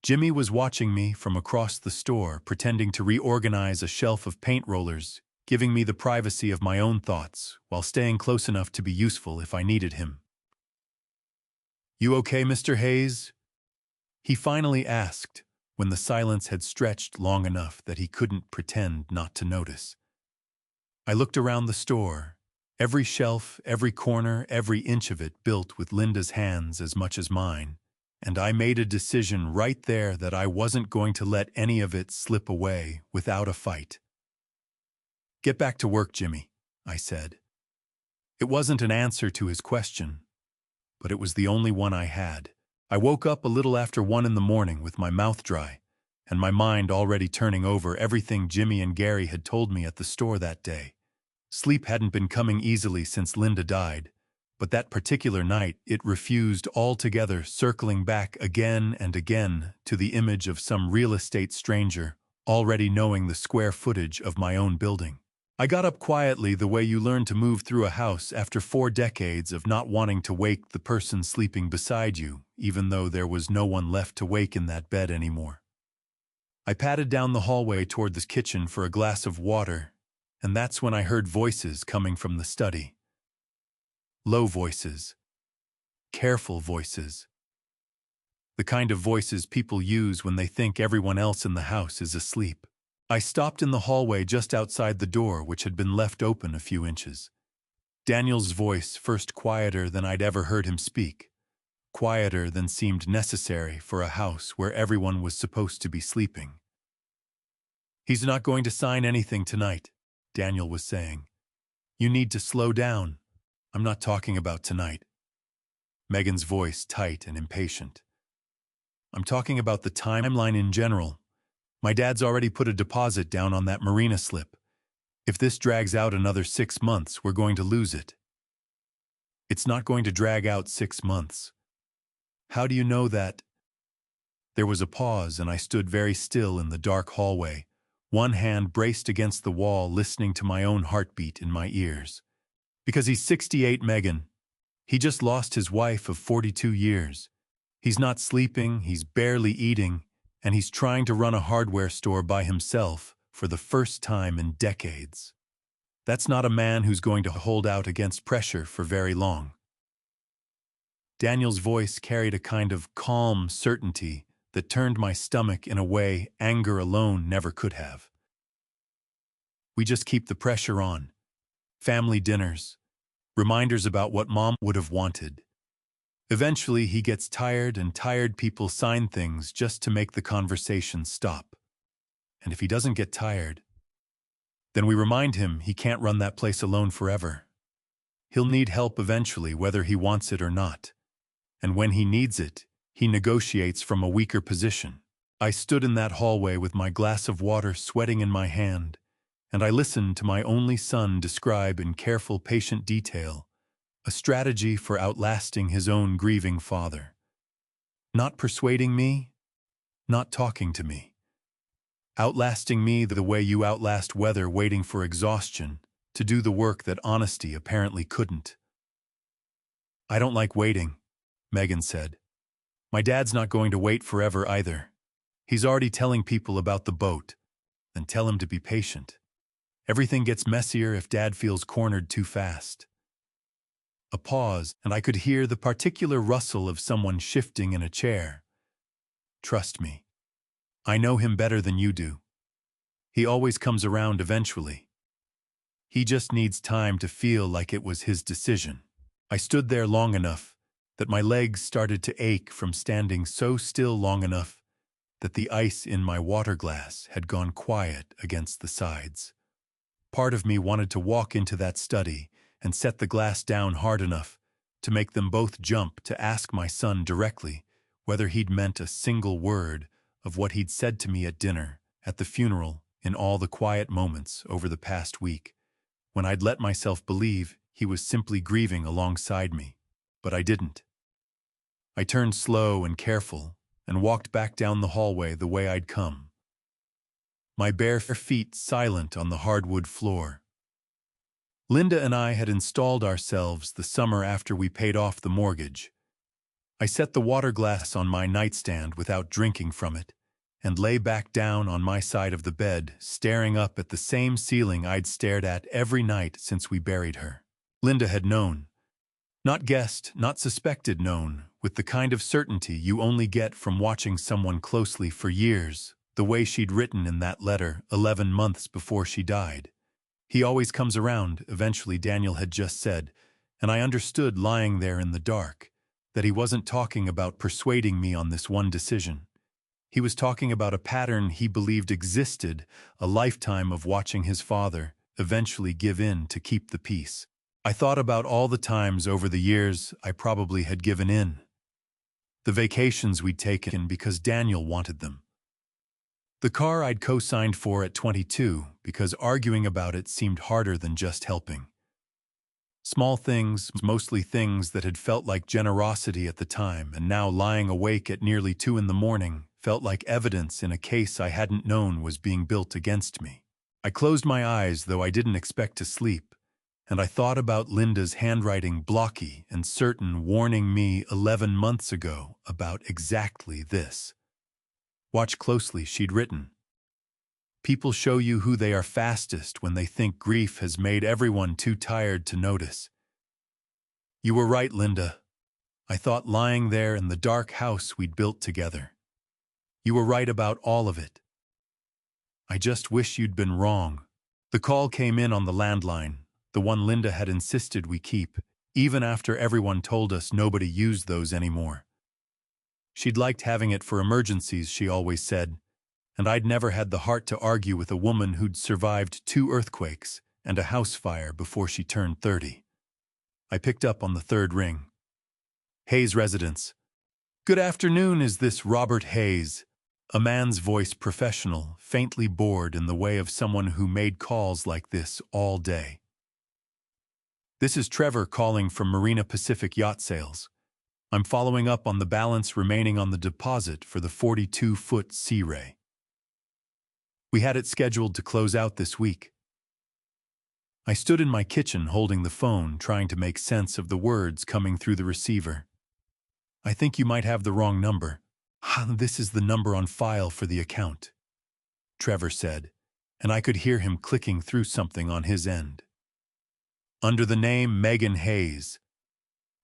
Jimmy was watching me from across the store, pretending to reorganize a shelf of paint rollers, giving me the privacy of my own thoughts while staying close enough to be useful if I needed him. You okay, Mr. Hayes? He finally asked, when the silence had stretched long enough that he couldn't pretend not to notice. I looked around the store, every shelf, every corner, every inch of it built with Linda's hands as much as mine, and I made a decision right there that I wasn't going to let any of it slip away without a fight. "Get back to work, Jimmy," I said. It wasn't an answer to his question, but it was the only one I had. I woke up a little after 1 in the morning with my mouth dry, and my mind already turning over everything Jimmy and Gary had told me at the store that day. Sleep hadn't been coming easily since Linda died, but that particular night it refused altogether, circling back again and again to the image of some real estate stranger already knowing the square footage of my own building. I got up quietly, the way you learn to move through a house after 4 decades of not wanting to wake the person sleeping beside you, even though there was no one left to wake in that bed anymore. I padded down the hallway toward the kitchen for a glass of water, and that's when I heard voices coming from the study. Low voices. Careful voices. The kind of voices people use when they think everyone else in the house is asleep. I stopped in the hallway just outside the door, which had been left open a few inches. Daniel's voice, first quieter than I'd ever heard him speak, quieter than seemed necessary for a house where everyone was supposed to be sleeping. "He's not going to sign anything tonight," Daniel was saying. "You need to slow down. I'm not talking about tonight." Megan's voice tight and impatient. "I'm talking about the timeline in general. My dad's already put a deposit down on that marina slip. If this drags out another 6 months, we're going to lose it." "It's not going to drag out 6 months. How do you know that?" There was a pause, and I stood very still in the dark hallway, one hand braced against the wall, listening to my own heartbeat in my ears. "Because he's 68, Megan. He just lost his wife of 42 years. He's not sleeping, he's barely eating, and he's trying to run a hardware store by himself for the first time in decades. That's not a man who's going to hold out against pressure for very long." Daniel's voice carried a kind of calm certainty that turned my stomach in a way anger alone never could have. "We just keep the pressure on. Family dinners, reminders about what Mom would have wanted. Eventually he gets tired, and tired people sign things just to make the conversation stop. And if he doesn't get tired, then we remind him he can't run that place alone forever. He'll need help eventually, whether he wants it or not. And when he needs it, he negotiates from a weaker position." I stood in that hallway with my glass of water sweating in my hand, and I listened to my only son describe in careful, patient detail a strategy for outlasting his own grieving father. Not persuading me, not talking to me. Outlasting me the way you outlast weather waiting for exhaustion to do the work that honesty apparently couldn't. "I don't like waiting," Megan said. "My dad's not going to wait forever either. He's already telling people about the boat. Then tell him to be patient. Everything gets messier if Dad feels cornered too fast." A pause, and I could hear the particular rustle of someone shifting in a chair. "Trust me. I know him better than you do. He always comes around eventually. He just needs time to feel like it was his decision." I stood there long enough that my legs started to ache from standing so still, long enough that the ice in my water glass had gone quiet against the sides. Part of me wanted to walk into that study and set the glass down hard enough to make them both jump, to ask my son directly whether he'd meant a single word of what he'd said to me at dinner, at the funeral, in all the quiet moments over the past week, when I'd let myself believe he was simply grieving alongside me. But I didn't. I turned slow and careful and walked back down the hallway the way I'd come, my bare feet silent on the hardwood floor. Linda and I had installed ourselves the summer after we paid off the mortgage. I set the water glass on my nightstand without drinking from it, and lay back down on my side of the bed, staring up at the same ceiling I'd stared at every night since we buried her. Linda had known. Not guessed, not suspected, known, with the kind of certainty you only get from watching someone closely for years, the way she'd written in that letter 11 months before she died. "He always comes around," eventually Daniel had just said, and I understood, lying there in the dark, that he wasn't talking about persuading me on this one decision. He was talking about a pattern he believed existed, a lifetime of watching his father eventually give in to keep the peace. I thought about all the times over the years I probably had given in. The vacations we'd taken because Daniel wanted them. The car I'd co-signed for at 22 because arguing about it seemed harder than just helping. Small things, mostly things that had felt like generosity at the time, and now lying awake at nearly 2 in the morning felt like evidence in a case I hadn't known was being built against me. I closed my eyes, though I didn't expect to sleep, and I thought about Linda's handwriting, blocky and certain, warning me 11 months ago about exactly this. Watch closely, she'd written. People show you who they are fastest when they think grief has made everyone too tired to notice. You were right, Linda. I thought lying there in the dark house we'd built together. You were right about all of it. I just wish you'd been wrong. The call came in on the landline, the one Linda had insisted we keep, even after everyone told us nobody used those anymore. She'd liked having it for emergencies, she always said, and I'd never had the heart to argue with a woman who'd survived 2 earthquakes and a house fire before she turned 30. I picked up on the third ring. Hayes residence. Good afternoon, is this Robert Hayes? A man's voice, professional, faintly bored, in the way of someone who made calls like this all day. This is Trevor calling from Marina Pacific Yacht Sales. I'm following up on the balance remaining on the deposit for the 42-foot Sea Ray. We had it scheduled to close out this week. I stood in my kitchen holding the phone, trying to make sense of the words coming through the receiver. I think you might have the wrong number. This is the number on file for the account, Trevor said, and I could hear him clicking through something on his end. Under the name Megan Hayes,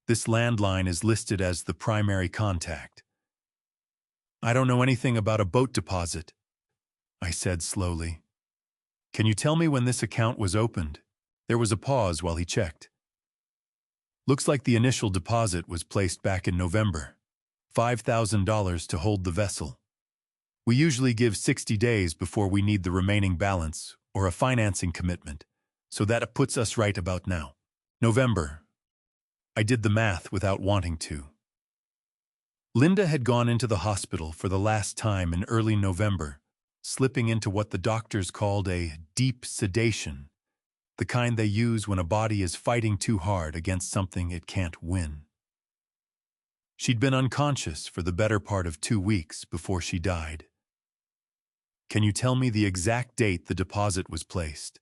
this landline is listed as the primary contact. I don't know anything about a boat deposit, I said slowly. Can you tell me when this account was opened? There was a pause while he checked. Looks like the initial deposit was placed back in November. $5,000 to hold the vessel. We usually give 60 days before we need the remaining balance or a financing commitment, so that puts us right about now. November. I did the math without wanting to. Linda had gone into the hospital for the last time in early November, slipping into what the doctors called a deep sedation, the kind they use when a body is fighting too hard against something it can't win. She'd been unconscious for the better part of 2 weeks before she died. Can you tell me the exact date the deposit was placed?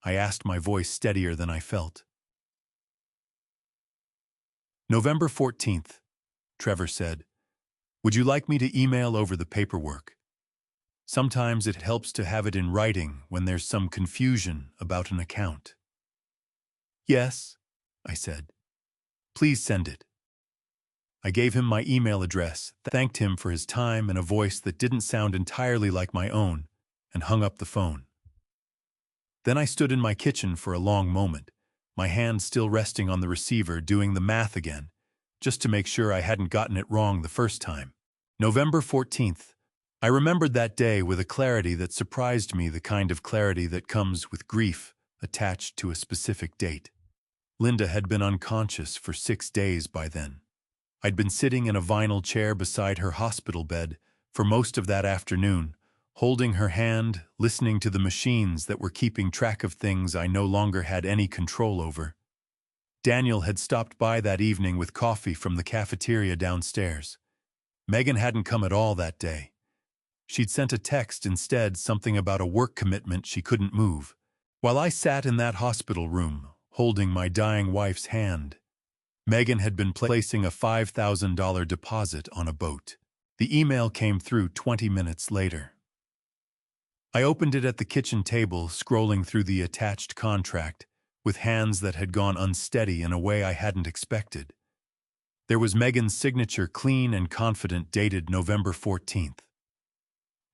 I asked, my voice steadier than I felt. November 14th, Trevor said. Would you like me to email over the paperwork? Sometimes it helps to have it in writing when there's some confusion about an account. Yes, I said. Please send it. I gave him my email address, thanked him for his time in a voice that didn't sound entirely like my own, and hung up the phone. Then I stood in my kitchen for a long moment, my hand still resting on the receiver, doing the math again, just to make sure I hadn't gotten it wrong the first time. November 14th. I remembered that day with a clarity that surprised me, the kind of clarity that comes with grief attached to a specific date. Linda had been unconscious for 6 days by then. I'd been sitting in a vinyl chair beside her hospital bed for most of that afternoon, holding her hand, listening to the machines that were keeping track of things I no longer had any control over. Daniel had stopped by that evening with coffee from the cafeteria downstairs. Megan hadn't come at all that day. She'd sent a text instead, something about a work commitment she couldn't move. While I sat in that hospital room, holding my dying wife's hand, Megan had been placing a $5,000 deposit on a boat. The email came through 20 minutes later. I opened it at the kitchen table, scrolling through the attached contract, with hands that had gone unsteady in a way I hadn't expected. There was Megan's signature, clean and confident, dated November 14th.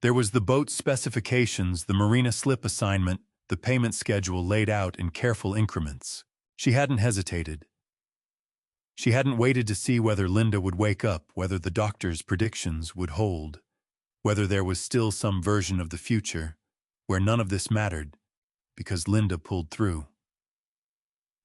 There was the boat specifications, the marina slip assignment, the payment schedule laid out in careful increments. She hadn't hesitated. She hadn't waited to see whether Linda would wake up, whether the doctor's predictions would hold, whether there was still some version of the future where none of this mattered, because Linda pulled through.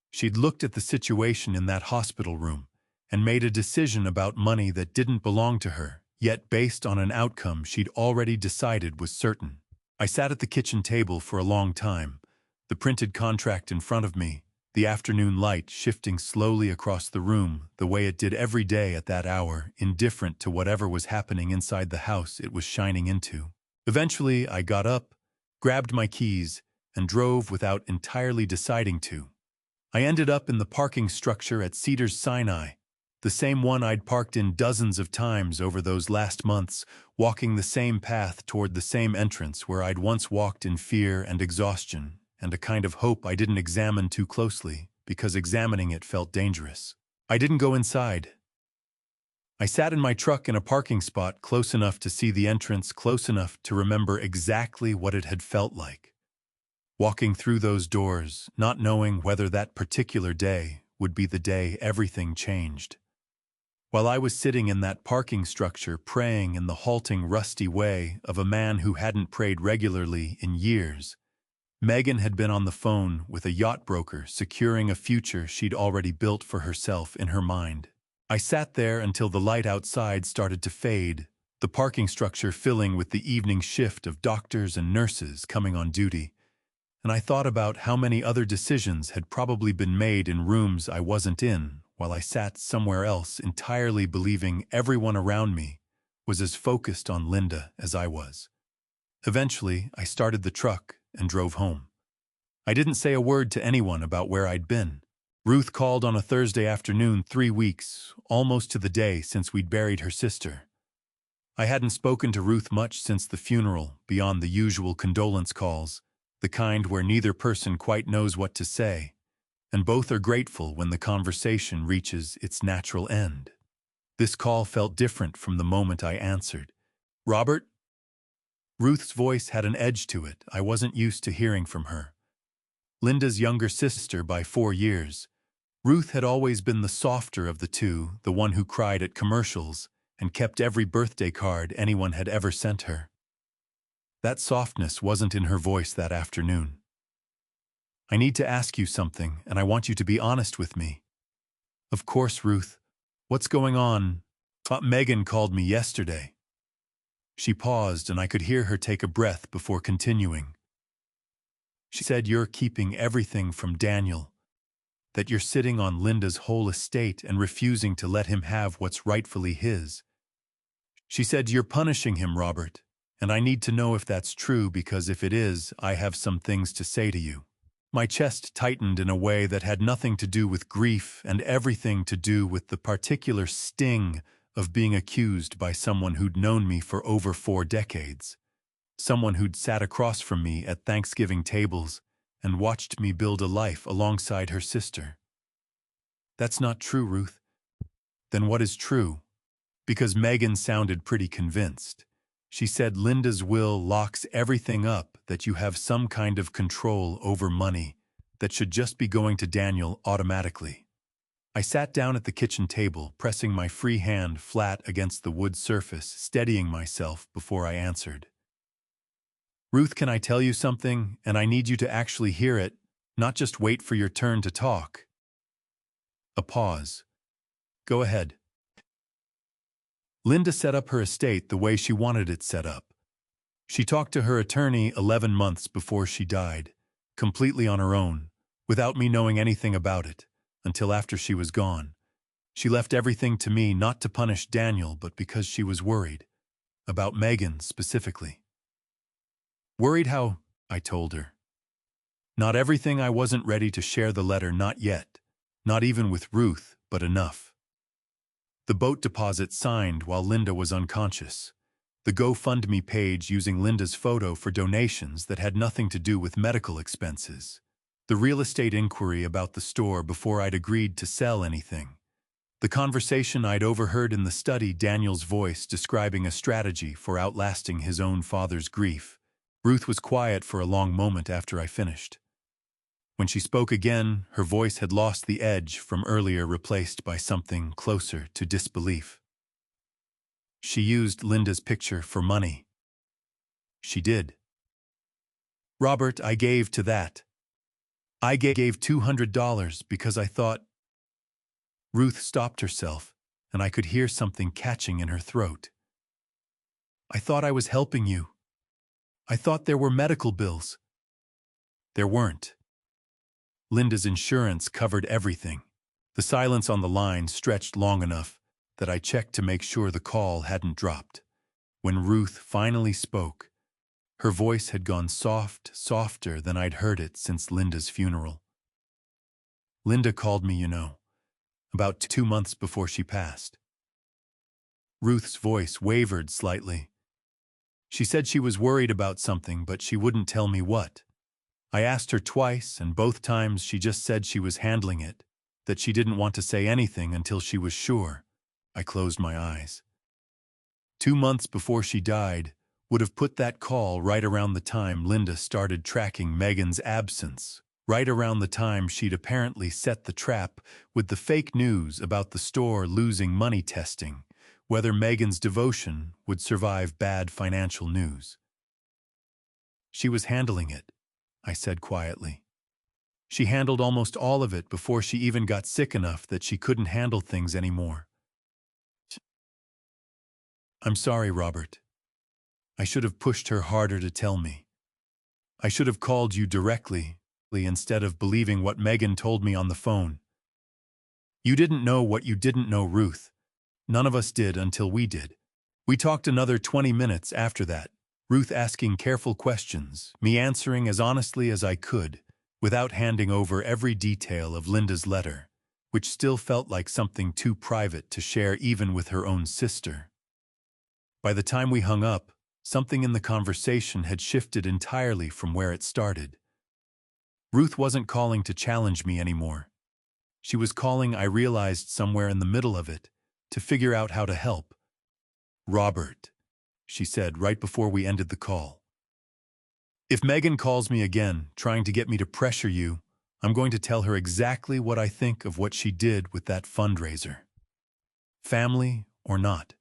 She'd looked at the situation in that hospital room and made a decision about money that didn't belong to her, yet based on an outcome she'd already decided was certain. I sat at the kitchen table for a long time, the printed contract in front of me, the afternoon light shifting slowly across the room the way it did every day at that hour, indifferent to whatever was happening inside the house it was shining into. Eventually, I got up, grabbed my keys, and drove without entirely deciding to. I ended up in the parking structure at Cedars-Sinai, the same one I'd parked in dozens of times over those last months, walking the same path toward the same entrance where I'd once walked in fear and exhaustion, and a kind of hope I didn't examine too closely, because examining it felt dangerous. I didn't go inside. I sat in my truck in a parking spot close enough to see the entrance, close enough to remember exactly what it had felt like. Walking through those doors, not knowing whether that particular day would be the day everything changed. While I was sitting in that parking structure praying in the halting, rusty way of a man who hadn't prayed regularly in years, Megan had been on the phone with a yacht broker securing a future she'd already built for herself in her mind. I sat there until the light outside started to fade, the parking structure filling with the evening shift of doctors and nurses coming on duty, and I thought about how many other decisions had probably been made in rooms I wasn't in while I sat somewhere else, entirely believing everyone around me was as focused on Linda as I was. Eventually, I started the truck and drove home. I didn't say a word to anyone about where I'd been. Ruth called on a Thursday afternoon 3 weeks, almost to the day since we'd buried her sister. I hadn't spoken to Ruth much since the funeral, beyond the usual condolence calls, the kind where neither person quite knows what to say, and both are grateful when the conversation reaches its natural end. This call felt different from the moment I answered. "Robert?" Ruth's voice had an edge to it I wasn't used to hearing from her. Linda's younger sister by 4 years, Ruth had always been the softer of the two, the one who cried at commercials and kept every birthday card anyone had ever sent her. That softness wasn't in her voice that afternoon. "I need to ask you something, and I want you to be honest with me." "Of course, Ruth. What's going on?" "Megan called me yesterday." She paused, and I could hear her take a breath before continuing. "She said you're keeping everything from Daniel, that you're sitting on Linda's whole estate and refusing to let him have what's rightfully his. She said you're punishing him, Robert, and I need to know if that's true, because if it is, I have some things to say to you." My chest tightened in a way that had nothing to do with grief and everything to do with the particular sting of being accused by someone who'd known me for over 4 decades, someone who'd sat across from me at Thanksgiving tables and watched me build a life alongside her sister. "That's not true, Ruth." "Then what is true?" Because Megan sounded pretty convinced. She said Linda's will locks everything up, that you have some kind of control over money that should just be going to Daniel automatically. I sat down at the kitchen table, pressing my free hand flat against the wood surface, steadying myself before I answered. "Ruth, can I tell you something, and I need you to actually hear it, not just wait for your turn to talk?" A pause. "Go ahead." Linda set up her estate the way she wanted it set up. She talked to her attorney 11 months before she died, completely on her own, without me knowing anything about it, until after she was gone. She left everything to me, not to punish Daniel, but because she was worried. About Megan specifically. "Worried how?" I told her. "Not everything. I wasn't ready to share the letter, not yet. Not even with Ruth, but enough. The boat deposit signed while Linda was unconscious. The GoFundMe page using Linda's photo for donations that had nothing to do with medical expenses. The real estate inquiry about the store before I'd agreed to sell anything. The conversation I'd overheard in the study, Daniel's voice describing a strategy for outlasting his own father's grief. Ruth was quiet for a long moment after I finished. When she spoke again, her voice had lost the edge from earlier, replaced by something closer to disbelief. She used Linda's picture for money. She did. Robert, I gave to that. I gave $200 because I thought. Ruth stopped herself, and I could hear something catching in her throat. I thought I was helping you. I thought there were medical bills. There weren't. Linda's insurance covered everything. The silence on the line stretched long enough that I checked to make sure the call hadn't dropped. When Ruth finally spoke, her voice had gone softer than I'd heard it since Linda's funeral. Linda called me, about 2 months before she passed. Ruth's voice wavered slightly. She said she was worried about something, but she wouldn't tell me what. I asked her twice, and both times she just said she was handling it, that she didn't want to say anything until she was sure. I closed my eyes. 2 months before she died would have put that call right around the time Linda started tracking Megan's absence, right around the time she'd apparently set the trap with the fake news about the store losing money testing, whether Megan's devotion would survive bad financial news. She was handling it, I said quietly. She handled almost all of it before she even got sick enough that she couldn't handle things anymore. I'm sorry, Robert. I should have pushed her harder to tell me. I should have called you directly instead of believing what Megan told me on the phone. You didn't know what you didn't know, Ruth. None of us did until we did. We talked another 20 minutes after that, Ruth asking careful questions, me answering as honestly as I could, without handing over every detail of Linda's letter, which still felt like something too private to share even with her own sister. By the time we hung up, something in the conversation had shifted entirely from where it started. Ruth wasn't calling to challenge me anymore. She was calling, I realized somewhere in the middle of it, to figure out how to help. Robert, she said right before we ended the call. If Megan calls me again, trying to get me to pressure you, I'm going to tell her exactly what I think of what she did with that fundraiser. Family or not.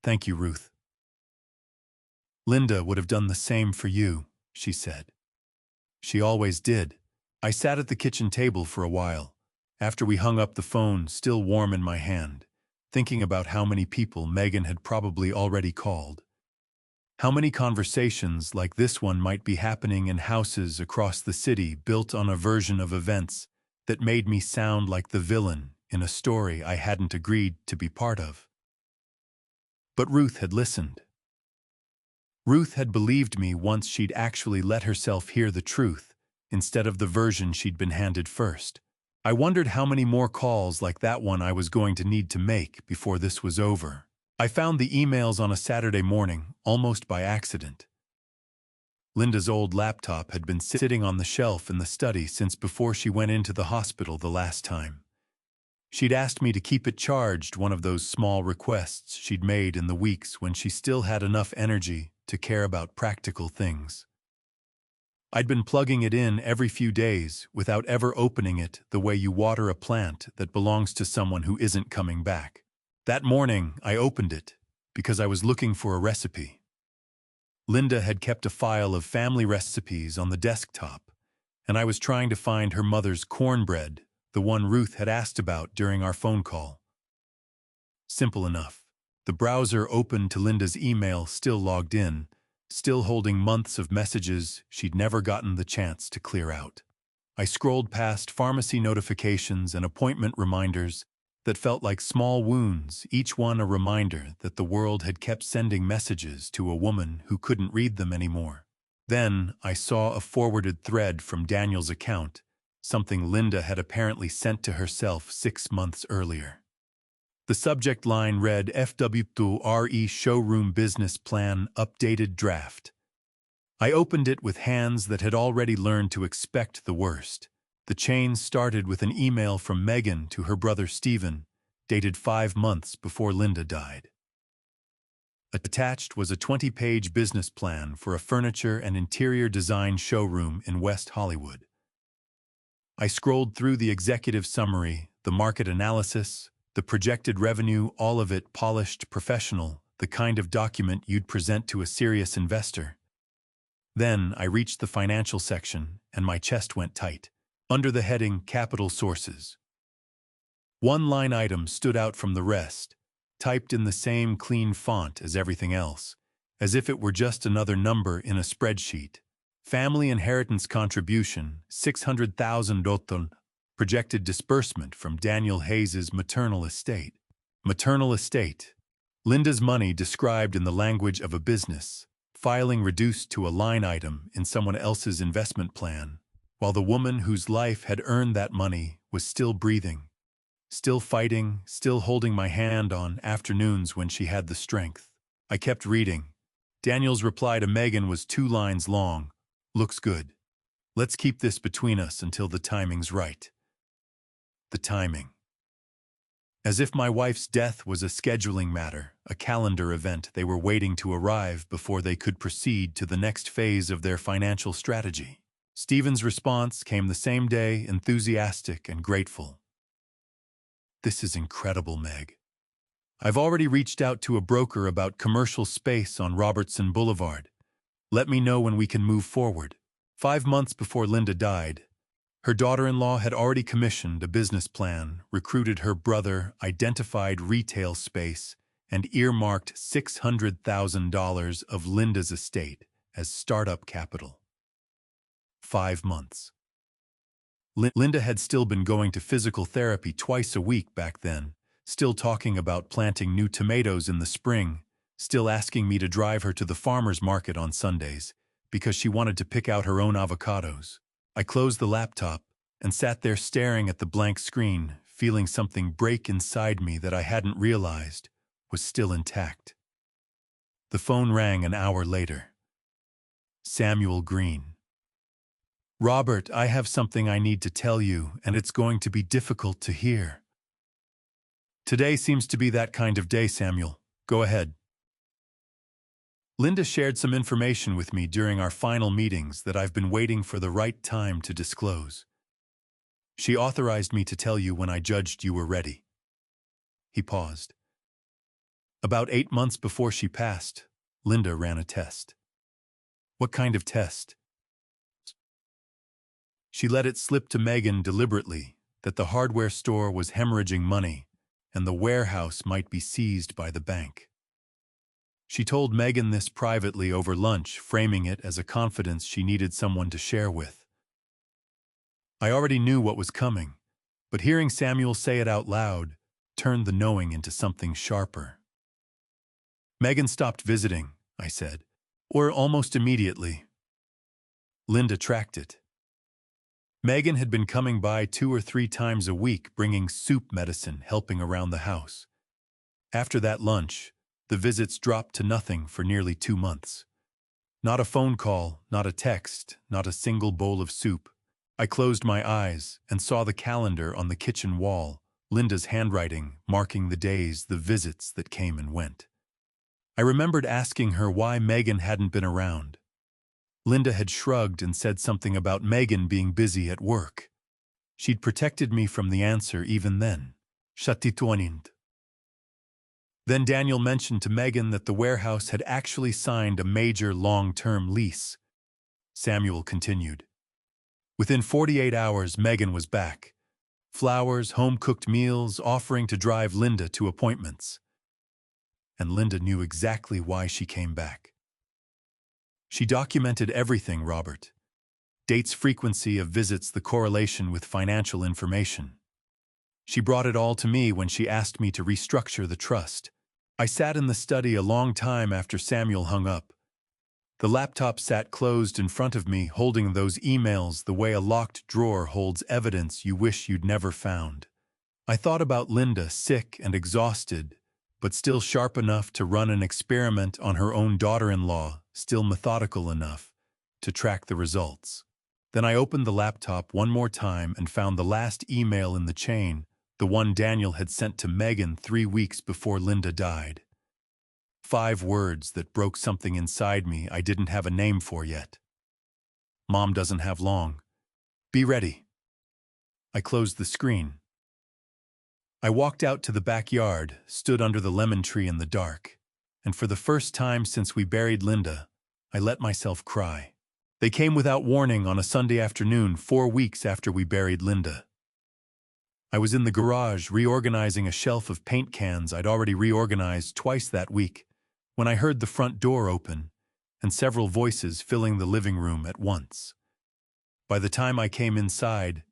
Thank you, Ruth. Linda would have done the same for you, she said. She always did. I sat at the kitchen table for a while, after we hung up the phone, still warm in my hand, thinking about how many people Megan had probably already called. How many conversations like this one might be happening in houses across the city built on a version of events that made me sound like the villain in a story I hadn't agreed to be part of. But Ruth had listened. Ruth had believed me once she'd actually let herself hear the truth, instead of the version she'd been handed first. I wondered how many more calls like that one I was going to need to make before this was over. I found the emails on a Saturday morning, almost by accident. Linda's old laptop had been sitting on the shelf in the study since before she went into the hospital the last time. She'd asked me to keep it charged, one of those small requests she'd made in the weeks when she still had enough energy to care about practical things. I'd been plugging it in every few days without ever opening it the way you water a plant that belongs to someone who isn't coming back. That morning, I opened it because I was looking for a recipe. Linda had kept a file of family recipes on the desktop, and I was trying to find her mother's cornbread, the one Ruth had asked about during our phone call. Simple enough. The browser open to Linda's email still logged in, still holding months of messages she'd never gotten the chance to clear out. I scrolled past pharmacy notifications and appointment reminders that felt like small wounds, each one a reminder that the world had kept sending messages to a woman who couldn't read them anymore. Then I saw a forwarded thread from Daniel's account, something Linda had apparently sent to herself 6 months earlier. The subject line read FW2RE Showroom Business Plan Updated Draft. I opened it with hands that had already learned to expect the worst. The chain started with an email from Megan to her brother Stephen, dated 5 months before Linda died. Attached was a 20-page business plan for a furniture and interior design showroom in West Hollywood. I scrolled through the executive summary, the market analysis, the projected revenue, all of it polished, professional, the kind of document you'd present to a serious investor. Then I reached the financial section, and my chest went tight. Under the heading Capital Sources, one line item stood out from the rest, typed in the same clean font as everything else, as if it were just another number in a spreadsheet. Family inheritance contribution, 600,000 doton, projected disbursement from Daniel Hayes's maternal estate. Maternal estate. Linda's money described in the language of a business, filing reduced to a line item in someone else's investment plan, while the woman whose life had earned that money was still breathing, still fighting, still holding my hand on afternoons when she had the strength. I kept reading. Daniel's reply to Megan was 2 lines long. Looks good. Let's keep this between us until the timing's right. The timing. As if my wife's death was a scheduling matter, a calendar event they were waiting to arrive before they could proceed to the next phase of their financial strategy. Stephen's response came the same day, enthusiastic and grateful. This is incredible, Meg. I've already reached out to a broker about commercial space on Robertson Boulevard. Let me know when we can move forward. 5 months before Linda died, her daughter-in-law had already commissioned a business plan, recruited her brother, identified retail space, and earmarked $600,000 of Linda's estate as startup capital. 5 months. Linda had still been going to physical therapy twice a week back then, still talking about planting new tomatoes in the spring, still asking me to drive her to the farmer's market on Sundays because she wanted to pick out her own avocados. I closed the laptop and sat there staring at the blank screen, feeling something break inside me that I hadn't realized was still intact. The phone rang an hour later. Samuel Green. Robert, I have something I need to tell you, and it's going to be difficult to hear. Today seems to be that kind of day, Samuel. Go ahead. Linda shared some information with me during our final meetings that I've been waiting for the right time to disclose. She authorized me to tell you when I judged you were ready. He paused. About 8 months before she passed, Linda ran a test. What kind of test? She let it slip to Megan deliberately that the hardware store was hemorrhaging money and the warehouse might be seized by the bank. She told Megan this privately over lunch, framing it as a confidence she needed someone to share with. I already knew what was coming, but hearing Samuel say it out loud turned the knowing into something sharper. Megan stopped visiting, I said, or almost immediately. Linda tracked it. Megan had been coming by 2 or 3 times a week, bringing soup medicine, helping around the house. After that lunch, the visits dropped to nothing for nearly 2 months. Not a phone call, not a text, not a single bowl of soup. I closed my eyes and saw the calendar on the kitchen wall, Linda's handwriting marking the days, the visits that came and went. I remembered asking her why Megan hadn't been around. Linda had shrugged and said something about Megan being busy at work. She'd protected me from the answer even then. Shatitonind. Then Daniel mentioned to Megan that the warehouse had actually signed a major long-term lease. Samuel continued. Within 48 hours, Megan was back. Flowers, home-cooked meals, offering to drive Linda to appointments. And Linda knew exactly why she came back. She documented everything, Robert. Dates, frequency of visits, the correlation with financial information. She brought it all to me when she asked me to restructure the trust. I sat in the study a long time after Samuel hung up. The laptop sat closed in front of me, holding those emails the way a locked drawer holds evidence you wish you'd never found. I thought about Linda, sick and exhausted, but still sharp enough to run an experiment on her own daughter-in-law, still methodical enough to track the results. Then I opened the laptop one more time and found the last email in the chain, the one Daniel had sent to Megan 3 weeks before Linda died. 5 words that broke something inside me I didn't have a name for yet. Mom doesn't have long. Be ready. I closed the screen. I walked out to the backyard, stood under the lemon tree in the dark, and for the first time since we buried Linda, I let myself cry. They came without warning on a Sunday afternoon 4 weeks after we buried Linda. I was in the garage reorganizing a shelf of paint cans I'd already reorganized twice that week when I heard the front door open and several voices filling the living room at once. By the time I came inside,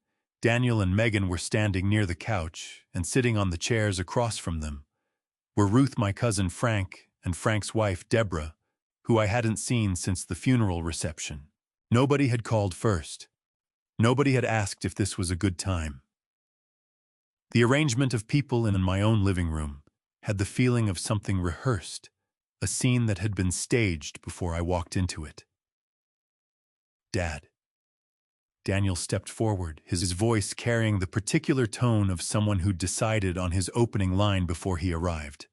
Daniel and Megan were standing near the couch, and sitting on the chairs across from them were Ruth, my cousin Frank, and Frank's wife Deborah, who I hadn't seen since the funeral reception. Nobody had called first. Nobody had asked if this was a good time. The arrangement of people in my own living room had the feeling of something rehearsed, a scene that had been staged before I walked into it. "Dad." Daniel stepped forward, his voice carrying the particular tone of someone who'd decided on his opening line before he arrived.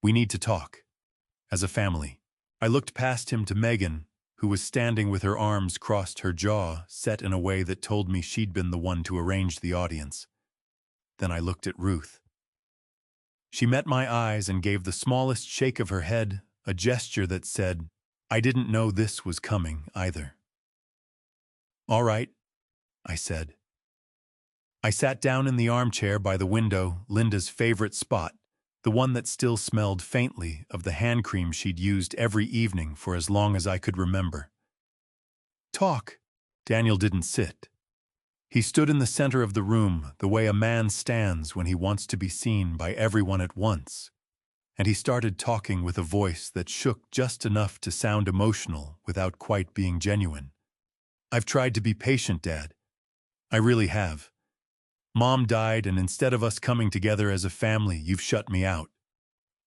"We need to talk. As a family." I looked past him to Megan, who was standing with her arms crossed, her jaw set in a way that told me she'd been the one to arrange the audience. Then I looked at Ruth. She met my eyes and gave the smallest shake of her head, a gesture that said, "I didn't know this was coming either." "All right," I said. I sat down in the armchair by the window, Linda's favorite spot, the one that still smelled faintly of the hand cream she'd used every evening for as long as I could remember. "Talk." Daniel didn't sit. He stood in the center of the room, the way a man stands when he wants to be seen by everyone at once, and he started talking with a voice that shook just enough to sound emotional without quite being genuine. "I've tried to be patient, Dad. I really have. Mom died, and instead of us coming together as a family, you've shut me out.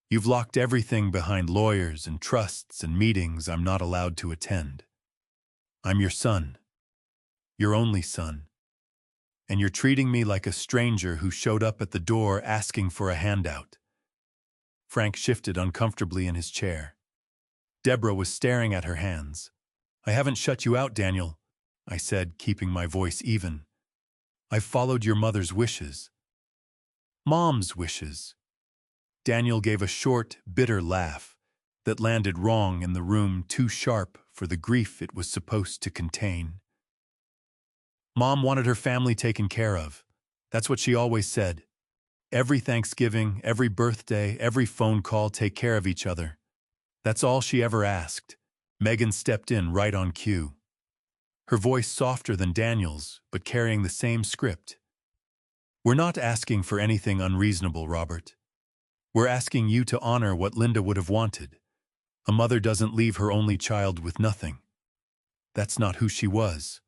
You've locked everything behind lawyers and trusts and meetings I'm not allowed to attend. I'm your son, your only son, and you're treating me like a stranger who showed up at the door asking for a handout." Frank shifted uncomfortably in his chair. Deborah was staring at her hands. "I haven't shut you out, Daniel," I said, keeping my voice even. "I've followed your mother's wishes." "Mom's wishes." Daniel gave a short, bitter laugh that landed wrong in the room, too sharp for the grief it was supposed to contain. "Mom wanted her family taken care of. That's what she always said. Every Thanksgiving, every birthday, every phone call, take care of each other. That's all she ever asked." Megan stepped in right on cue. Her voice softer than Daniel's, but carrying the same script. "We're not asking for anything unreasonable, Robert. We're asking you to honor what Linda would have wanted. A mother doesn't leave her only child with nothing. That's not who she was."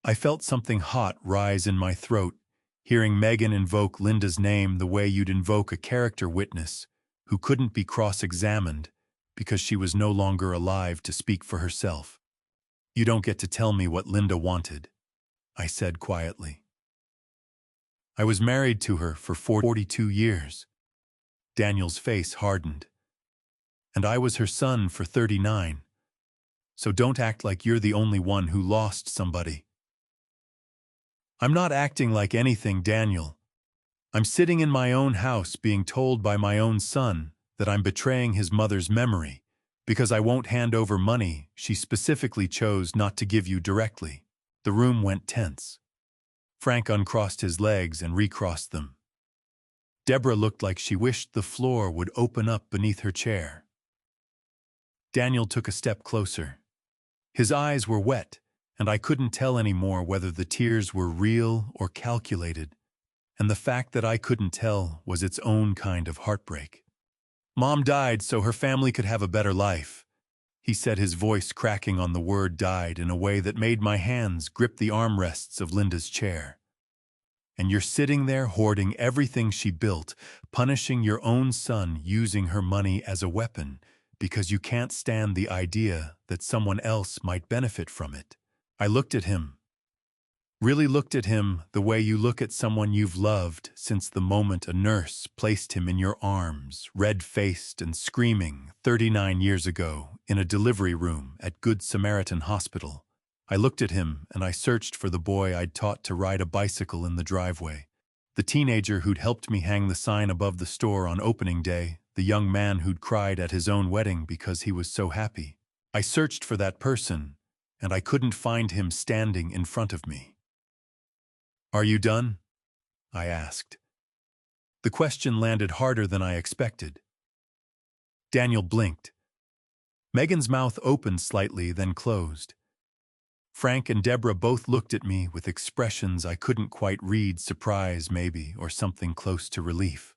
I felt something hot rise in my throat, hearing Megan invoke Linda's name the way you'd invoke a character witness who couldn't be cross-examined because she was no longer alive to speak for herself. "You don't get to tell me what Linda wanted," I said quietly. "I was married to her for 42 years. Daniel's face hardened. "And I was her son for 39. So don't act like you're the only one who lost somebody." "I'm not acting like anything, Daniel. I'm sitting in my own house being told by my own son that I'm betraying his mother's memory because I won't hand over money she specifically chose not to give you directly." The room went tense. Frank uncrossed his legs and recrossed them. Deborah looked like she wished the floor would open up beneath her chair. Daniel took a step closer. His eyes were wet, and I couldn't tell anymore whether the tears were real or calculated, and the fact that I couldn't tell was its own kind of heartbreak. "Mom died so her family could have a better life," he said, his voice cracking on the word "died" in a way that made my hands grip the armrests of Linda's chair. "And you're sitting there hoarding everything she built, punishing your own son using her money as a weapon because you can't stand the idea that someone else might benefit from it." I looked at him. Really looked at him the way you look at someone you've loved since the moment a nurse placed him in your arms, red-faced and screaming 39 years ago in a delivery room at Good Samaritan Hospital. I looked at him and I searched for the boy I'd taught to ride a bicycle in the driveway. The teenager who'd helped me hang the sign above the store on opening day, the young man who'd cried at his own wedding because he was so happy. I searched for that person, and I couldn't find him standing in front of me. "Are you done?" I asked. The question landed harder than I expected. Daniel blinked. Megan's mouth opened slightly, then closed. Frank and Deborah both looked at me with expressions I couldn't quite read, surprise maybe, or something close to relief.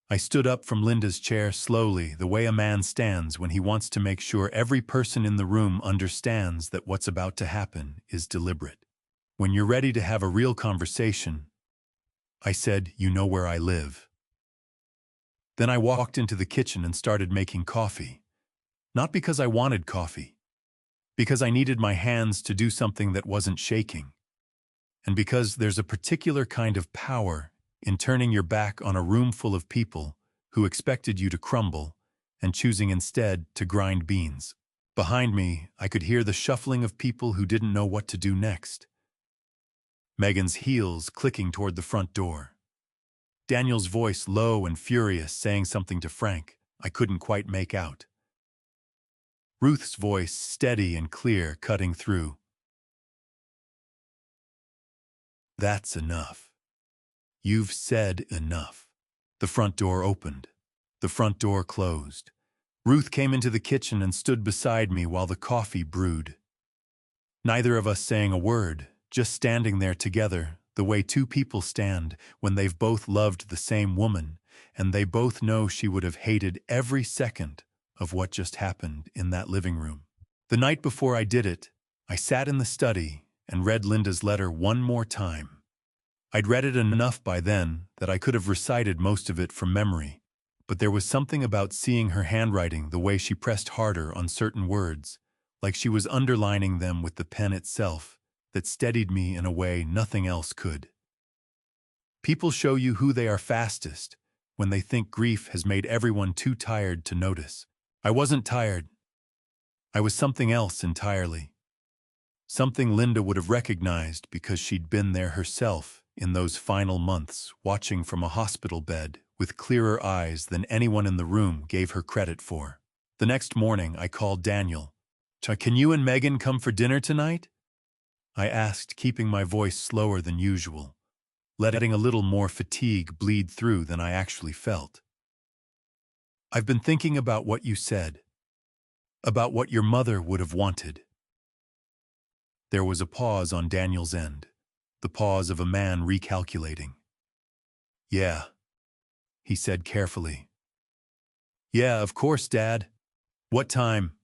I stood up from Linda's chair slowly, the way a man stands when he wants to make sure every person in the room understands that what's about to happen is deliberate. "When you're ready to have a real conversation," I said, "you know where I live." Then I walked into the kitchen and started making coffee. Not because I wanted coffee. Because I needed my hands to do something that wasn't shaking. And because there's a particular kind of power in turning your back on a room full of people who expected you to crumble and choosing instead to grind beans. Behind me, I could hear the shuffling of people who didn't know what to do next. Megan's heels clicking toward the front door. Daniel's voice low and furious saying something to Frank I couldn't quite make out. Ruth's voice steady and clear cutting through. "That's enough. You've said enough." The front door opened. The front door closed. Ruth came into the kitchen and stood beside me while the coffee brewed. Neither of us saying a word, just standing there together, the way two people stand when they've both loved the same woman, and they both know she would have hated every second of what just happened in that living room. The night before I did it, I sat in the study and read Linda's letter one more time. I'd read it enough by then that I could have recited most of it from memory, but there was something about seeing her handwriting, the way she pressed harder on certain words, like she was underlining them with the pen itself, that steadied me in a way nothing else could. People show you who they are fastest when they think grief has made everyone too tired to notice. I wasn't tired. I was something else entirely. Something Linda would have recognized because she'd been there herself in those final months, watching from a hospital bed with clearer eyes than anyone in the room gave her credit for. The next morning, I called Daniel. "Can you and Megan come for dinner tonight?" I asked, keeping my voice slower than usual, letting a little more fatigue bleed through than I actually felt. "I've been thinking about what you said, about what your mother would have wanted." There was a pause on Daniel's end, the pause of a man recalculating. "Yeah," he said carefully. "Yeah, of course, Dad. What time?"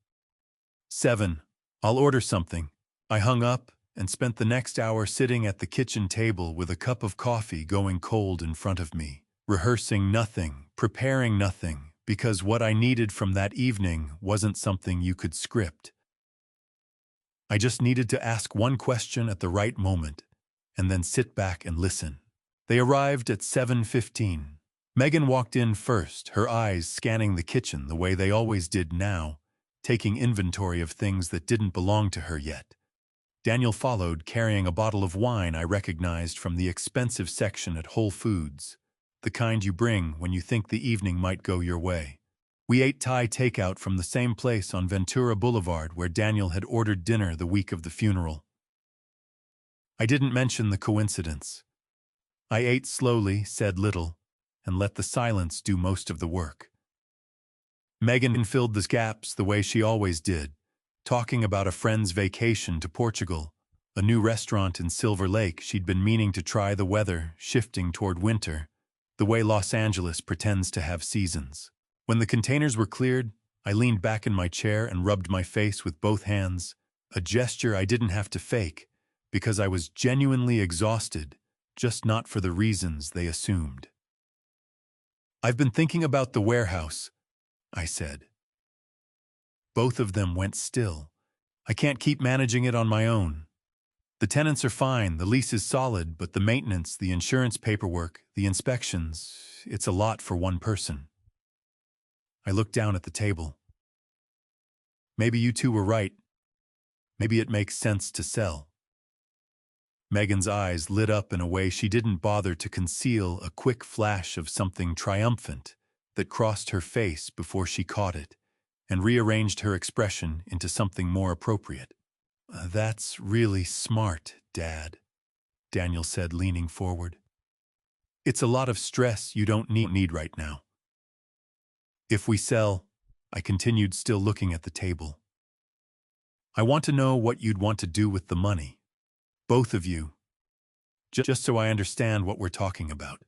"7. I'll order something." I hung up and spent the next hour sitting at the kitchen table with a cup of coffee going cold in front of me, rehearsing nothing, preparing nothing, because what I needed from that evening wasn't something you could script. I just needed to ask one question at the right moment, and then sit back and listen. They arrived at 7:15. Megan walked in first, her eyes scanning the kitchen the way they always did now, taking inventory of things that didn't belong to her yet. Daniel followed, carrying a bottle of wine I recognized from the expensive section at Whole Foods, the kind you bring when you think the evening might go your way. We ate Thai takeout from the same place on Ventura Boulevard where Daniel had ordered dinner the week of the funeral. I didn't mention the coincidence. I ate slowly, said little, and let the silence do most of the work. Megan filled the gaps the way she always did, talking about a friend's vacation to Portugal, a new restaurant in Silver Lake she'd been meaning to try, the weather shifting toward winter, the way Los Angeles pretends to have seasons. When the containers were cleared, I leaned back in my chair and rubbed my face with both hands, a gesture I didn't have to fake, because I was genuinely exhausted, just not for the reasons they assumed. "I've been thinking about the warehouse," I said. Both of them went still. "I can't keep managing it on my own. The tenants are fine, the lease is solid, but the maintenance, the insurance paperwork, the inspections, it's a lot for one person." I looked down at the table. "Maybe you two were right. Maybe it makes sense to sell. Megan's eyes lit up in a way she didn't bother to conceal, a quick flash of something triumphant that crossed her face before she caught it and rearranged her expression into something more appropriate. That's really smart, Dad," Daniel said, leaning forward. "It's a lot of stress you don't need right now." "If we sell," I continued, still looking at the table, "I want to know what you'd want to do with the money. Both of you. Just so I understand what we're talking about."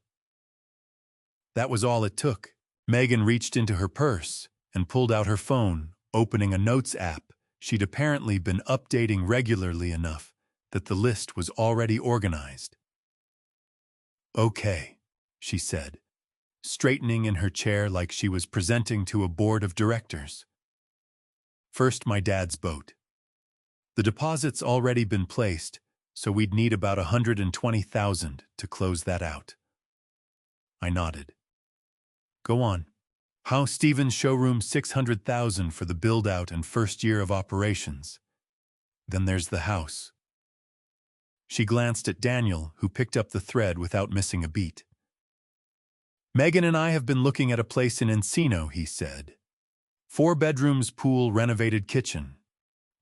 That was all it took. Megan reached into her purse and pulled out her phone, opening a notes app she'd apparently been updating regularly enough that the list was already organized. "Okay," she said, straightening in her chair like she was presenting to a board of directors. "First, my dad's boat. The deposit's already been placed, so we'd need about $120,000 to close that out." I nodded. "Go on." "House Stevens showroom, $600,000 for the build-out and first year of operations. Then there's the house." She glanced at Daniel, who picked up the thread without missing a beat. "Megan and I have been looking at a place in Encino," he said. 4 bedrooms, pool, renovated kitchen.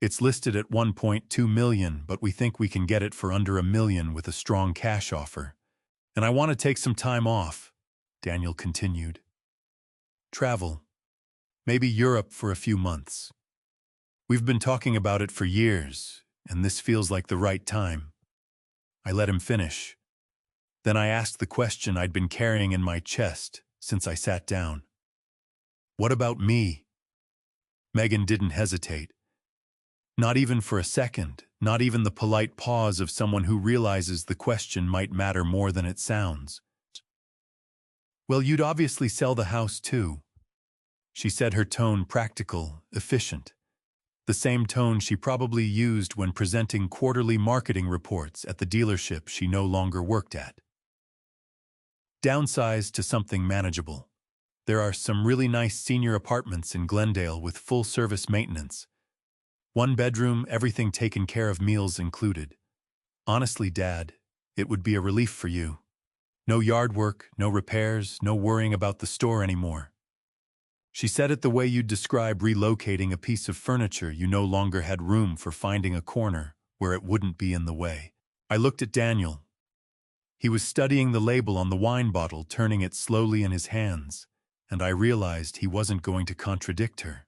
It's listed at $1.2 million, but we think we can get it for under $1 million with a strong cash offer. And I want to take some time off," Daniel continued. "Travel. Maybe Europe for a few months. We've been talking about it for years, and this feels like the right time." I let him finish. Then I asked the question I'd been carrying in my chest since I sat down. "What about me?" Megan didn't hesitate. Not even for a second, not even the polite pause of someone who realizes the question might matter more than it sounds. "Well, you'd obviously sell the house too." She said, her tone practical, efficient. The same tone she probably used when presenting quarterly marketing reports at the dealership she no longer worked at. "Downsize to something manageable. There are some really nice senior apartments in Glendale with full-service maintenance. 1 bedroom, everything taken care of, meals included. Honestly, Dad, it would be a relief for you. No yard work, no repairs, no worrying about the store anymore." She said it the way you'd describe relocating a piece of furniture you no longer had room for, finding a corner where it wouldn't be in the way. I looked at Daniel. He was studying the label on the wine bottle, turning it slowly in his hands, and I realized he wasn't going to contradict her.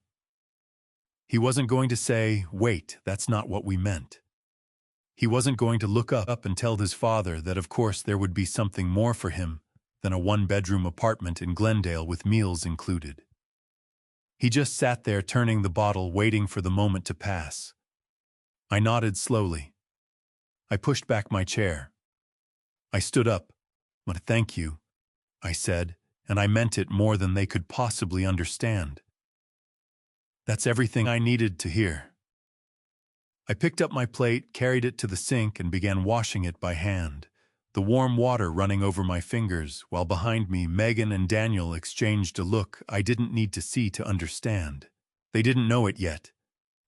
He wasn't going to say, "Wait, that's not what we meant." He wasn't going to look up and tell his father that of course there would be something more for him than a 1-bedroom apartment in Glendale with meals included. He just sat there turning the bottle, waiting for the moment to pass. I nodded slowly. I pushed back my chair. I stood up. "But thank you," I said, and I meant it more than they could possibly understand. "That's everything I needed to hear." I picked up my plate, carried it to the sink, and began washing it by hand, the warm water running over my fingers, while behind me Megan and Daniel exchanged a look I didn't need to see to understand. They didn't know it yet,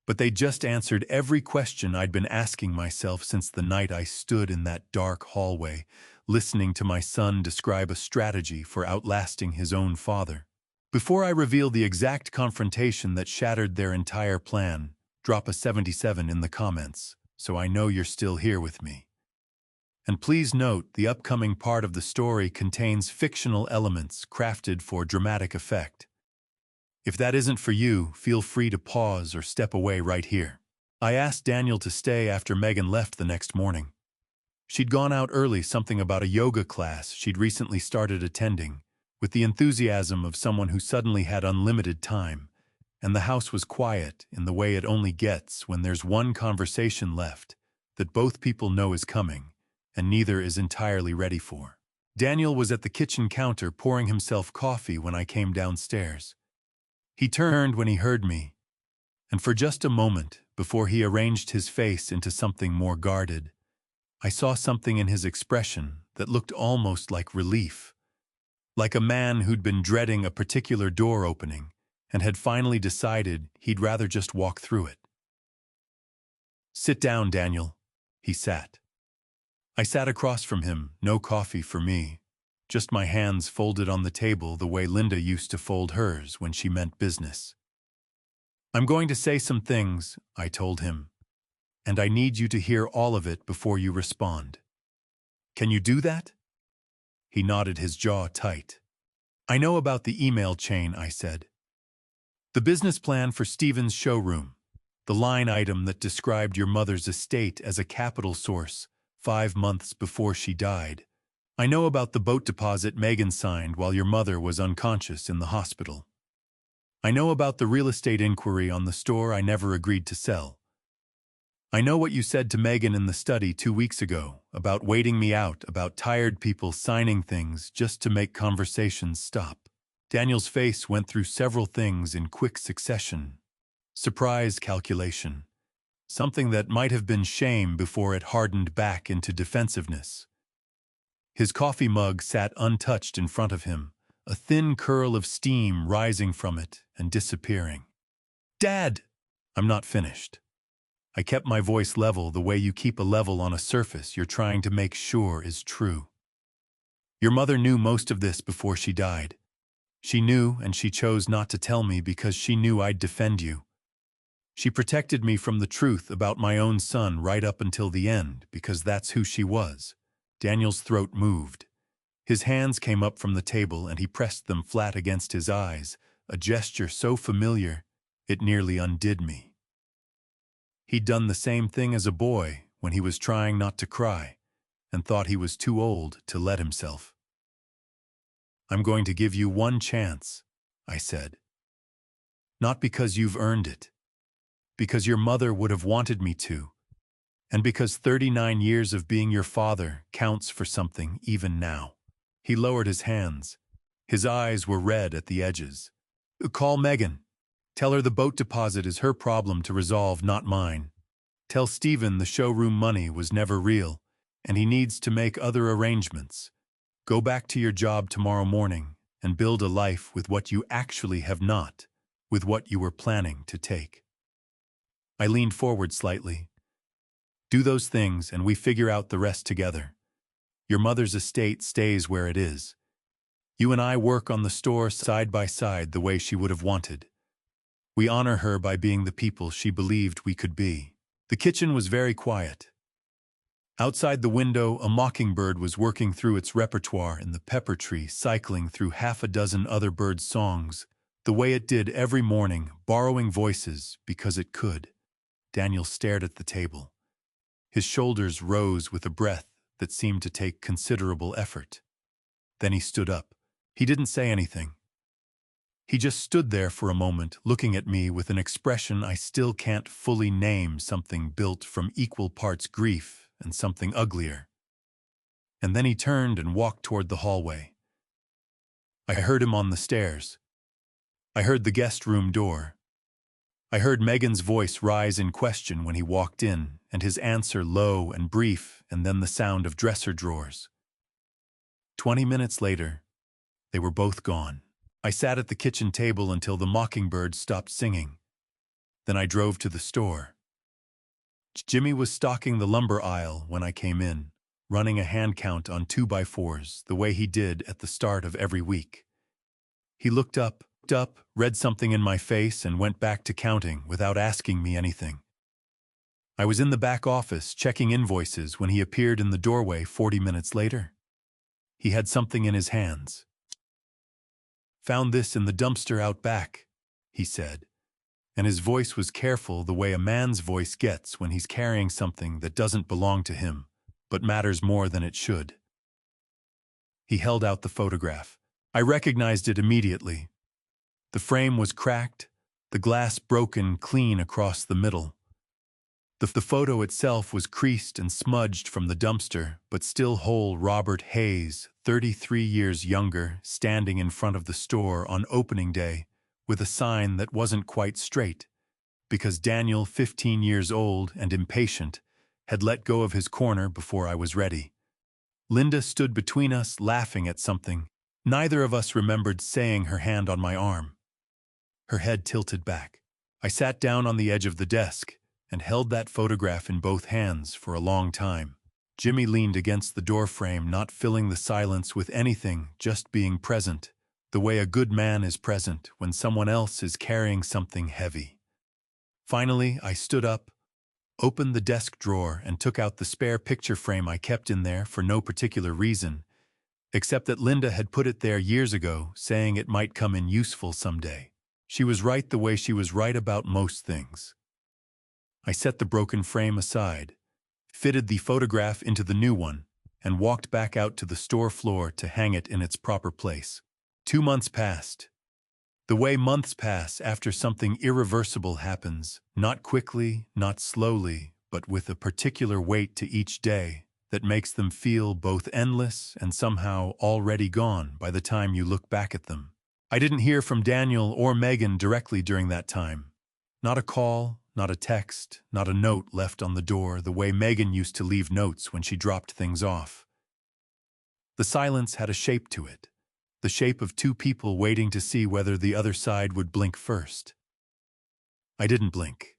but they just answered every question I'd been asking myself since the night I stood in that dark hallway, listening to my son describe a strategy for outlasting his own father. Before I reveal the exact confrontation that shattered their entire plan, drop a 77 in the comments, so I know you're still here with me. And please note, the upcoming part of the story contains fictional elements crafted for dramatic effect. If that isn't for you, feel free to pause or step away right here. I asked Daniel to stay after Megan left the next morning. She'd gone out early, something about a yoga class she'd recently started attending, with the enthusiasm of someone who suddenly had unlimited time, and the house was quiet in the way it only gets when there's one conversation left that both people know is coming, and neither is entirely ready for. Daniel was at the kitchen counter pouring himself coffee when I came downstairs. He turned when he heard me, and for just a moment, before he arranged his face into something more guarded, I saw something in his expression that looked almost like relief, like a man who'd been dreading a particular door opening and had finally decided he'd rather just walk through it. Sit down, Daniel. He sat. I sat across from him, no coffee for me, just my hands folded on the table the way Linda used to fold hers when she meant business. I'm going to say some things, I told him, and I need you to hear all of it before you respond. Can you do that? He nodded, his jaw tight. I know about the email chain, I said. The business plan for Stephen's showroom, the line item that described your mother's estate as a capital source 5 months before she died. I know about the boat deposit Megan signed while your mother was unconscious in the hospital. I know about the real estate inquiry on the store I never agreed to sell. I know what you said to Megan in the study 2 weeks ago, about waiting me out, about tired people signing things just to make conversations stop. Daniel's face went through several things in quick succession. Surprise calculation. Something that might have been shame before it hardened back into defensiveness. His coffee mug sat untouched in front of him, a thin curl of steam rising from it and disappearing. Dad! I'm not finished. I kept my voice level the way you keep a level on a surface you're trying to make sure is true. Your mother knew most of this before she died. She knew, and she chose not to tell me because she knew I'd defend you. She protected me from the truth about my own son right up until the end, because that's who she was. Daniel's throat moved. His hands came up from the table and he pressed them flat against his eyes, a gesture so familiar it nearly undid me. He'd done the same thing as a boy when he was trying not to cry and thought he was too old to let himself. I'm going to give you one chance, I said. Not because you've earned it. Because your mother would have wanted me to, and because 39 years of being your father counts for something even now. He lowered his hands. His eyes were red at the edges. Call Megan. Tell her the boat deposit is her problem to resolve, not mine. Tell Stephen the showroom money was never real, and he needs to make other arrangements. Go back to your job tomorrow morning and build a life with what you actually have not, with what you were planning to take. I leaned forward slightly. Do those things and we figure out the rest together. Your mother's estate stays where it is. You and I work on the store side by side the way she would have wanted. We honor her by being the people she believed we could be. The kitchen was very quiet. Outside the window, a mockingbird was working through its repertoire in the pepper tree, cycling through half a dozen other birds' songs, the way it did every morning, borrowing voices because it could. Daniel stared at the table. His shoulders rose with a breath that seemed to take considerable effort. Then he stood up. He didn't say anything. He just stood there for a moment, looking at me with an expression I still can't fully name, something built from equal parts grief and something uglier. And then he turned and walked toward the hallway. I heard him on the stairs. I heard the guest room door. I heard Megan's voice rise in question when he walked in, and his answer low and brief, and then the sound of dresser drawers. 20 minutes later, they were both gone. I sat at the kitchen table until the mockingbird stopped singing. Then I drove to the store. Jimmy was stocking the lumber aisle when I came in, running a hand count on 2x4s the way he did at the start of every week. He looked up, read something in my face, and went back to counting without asking me anything. I was in the back office checking invoices when he appeared in the doorway 40 minutes later. He had something in his hands. Found this in the dumpster out back, he said, and his voice was careful the way a man's voice gets when he's carrying something that doesn't belong to him, but matters more than it should. He held out the photograph. I recognized it immediately. The frame was cracked, the glass broken clean across the middle. The photo itself was creased and smudged from the dumpster, but still whole. Robert Hayes, 33 years younger, standing in front of the store on opening day with a sign that wasn't quite straight, because Daniel, 15 years old and impatient, had let go of his corner before I was ready. Linda stood between us, laughing at something. Neither of us remembered saying, her hand on my arm. Her head tilted back. I sat down on the edge of the desk, and held that photograph in both hands for a long time. Jimmy leaned against the doorframe, not filling the silence with anything, just being present, the way a good man is present when someone else is carrying something heavy. Finally, I stood up, opened the desk drawer, and took out the spare picture frame I kept in there for no particular reason, except that Linda had put it there years ago, saying it might come in useful someday. She was right the way she was right about most things. I set the broken frame aside, fitted the photograph into the new one, and walked back out to the store floor to hang it in its proper place. 2 months passed. The way months pass after something irreversible happens, not quickly, not slowly, but with a particular weight to each day that makes them feel both endless and somehow already gone by the time you look back at them. I didn't hear from Daniel or Megan directly during that time. Not a call, not a text, not a note left on the door the way Megan used to leave notes when she dropped things off. The silence had a shape to it, the shape of two people waiting to see whether the other side would blink first. I didn't blink.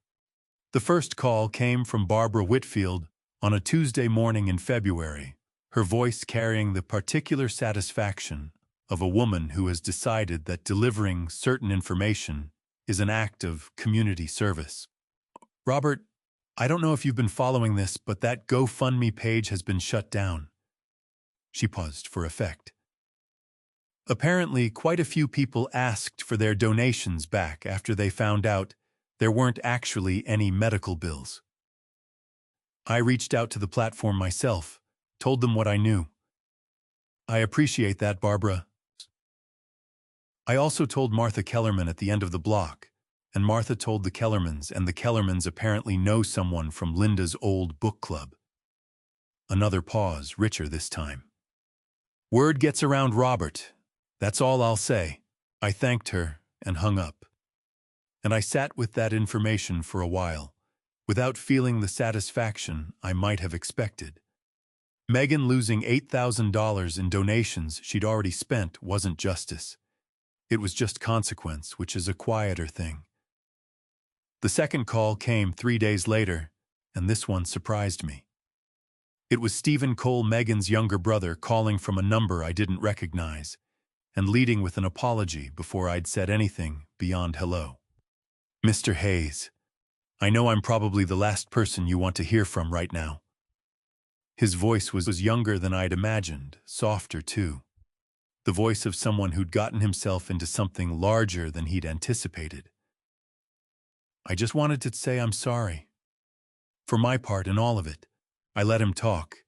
The first call came from Barbara Whitfield on a Tuesday morning in February, her voice carrying the particular satisfaction of a woman who has decided that delivering certain information is an act of community service. Robert, I don't know if you've been following this, but that GoFundMe page has been shut down. She paused for effect. Apparently, quite a few people asked for their donations back after they found out there weren't actually any medical bills. I reached out to the platform myself, told them what I knew. I appreciate that, Barbara. I also told Martha Kellerman at the end of the block, and Martha told the Kellermans, and the Kellermans apparently know someone from Linda's old book club. Another pause, richer this time. Word gets around, Robert. That's all I'll say. I thanked her and hung up. And I sat with that information for a while, without feeling the satisfaction I might have expected. Megan losing $8,000 in donations she'd already spent wasn't justice. It was just consequence, which is a quieter thing. The second call came 3 days later, and this one surprised me. It was Stephen Cole, Megan's younger brother, calling from a number I didn't recognize, and leading with an apology before I'd said anything beyond hello. Mr. Hayes, I know I'm probably the last person you want to hear from right now. His voice was younger than I'd imagined, softer too. The voice of someone who'd gotten himself into something larger than he'd anticipated. I just wanted to say I'm sorry. For my part in all of it, I let him talk.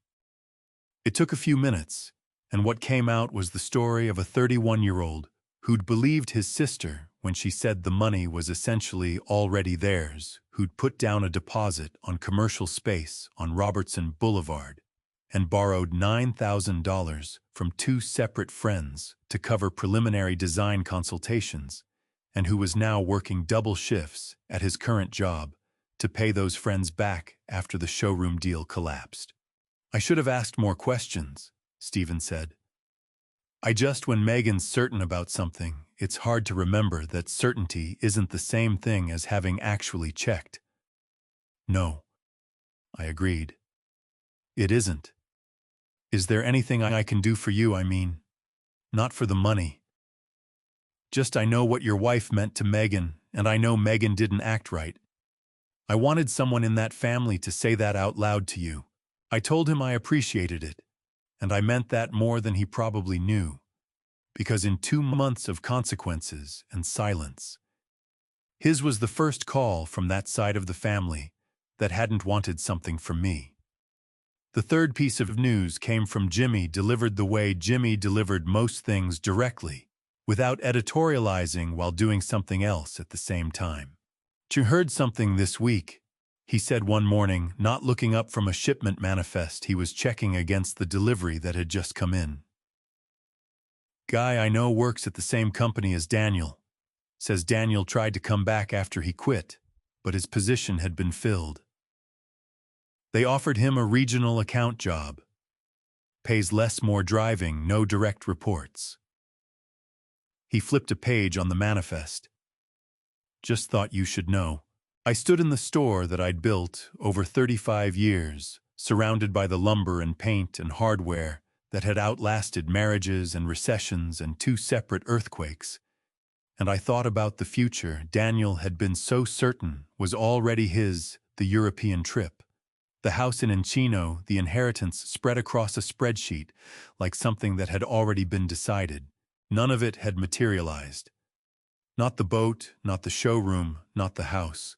It took a few minutes, and what came out was the story of a 31-year-old who'd believed his sister when she said the money was essentially already theirs, who'd put down a deposit on commercial space on Robertson Boulevard and borrowed $9,000 from 2 separate friends to cover preliminary design consultations, and who was now working double shifts at his current job to pay those friends back after the showroom deal collapsed. I should have asked more questions, Stephen said. When Megan's certain about something, it's hard to remember that certainty isn't the same thing as having actually checked. No, I agreed. It isn't. Is there anything I can do for you, I mean? Not for the money. Just I know what your wife meant to Megan, and I know Megan didn't act right. I wanted someone in that family to say that out loud to you. I told him I appreciated it, and I meant that more than he probably knew, because in 2 months of consequences and silence, his was the first call from that side of the family that hadn't wanted something from me. The third piece of news came from Jimmy, delivered the way Jimmy delivered most things, directly, without editorializing while doing something else at the same time. You heard something this week, he said one morning, not looking up from a shipment manifest he was checking against the delivery that had just come in. Guy I know works at the same company as Daniel. Says Daniel tried to come back after he quit, but his position had been filled. They offered him a regional account job. Pays less, more driving, no direct reports. He flipped a page on the manifest. Just thought you should know. I stood in the store that I'd built over 35 years, surrounded by the lumber and paint and hardware that had outlasted marriages and recessions and two separate earthquakes, and I thought about the future Daniel had been so certain was already his, the European trip. The house in Encino, the inheritance spread across a spreadsheet like something that had already been decided. None of it had materialized. Not the boat, not the showroom, not the house.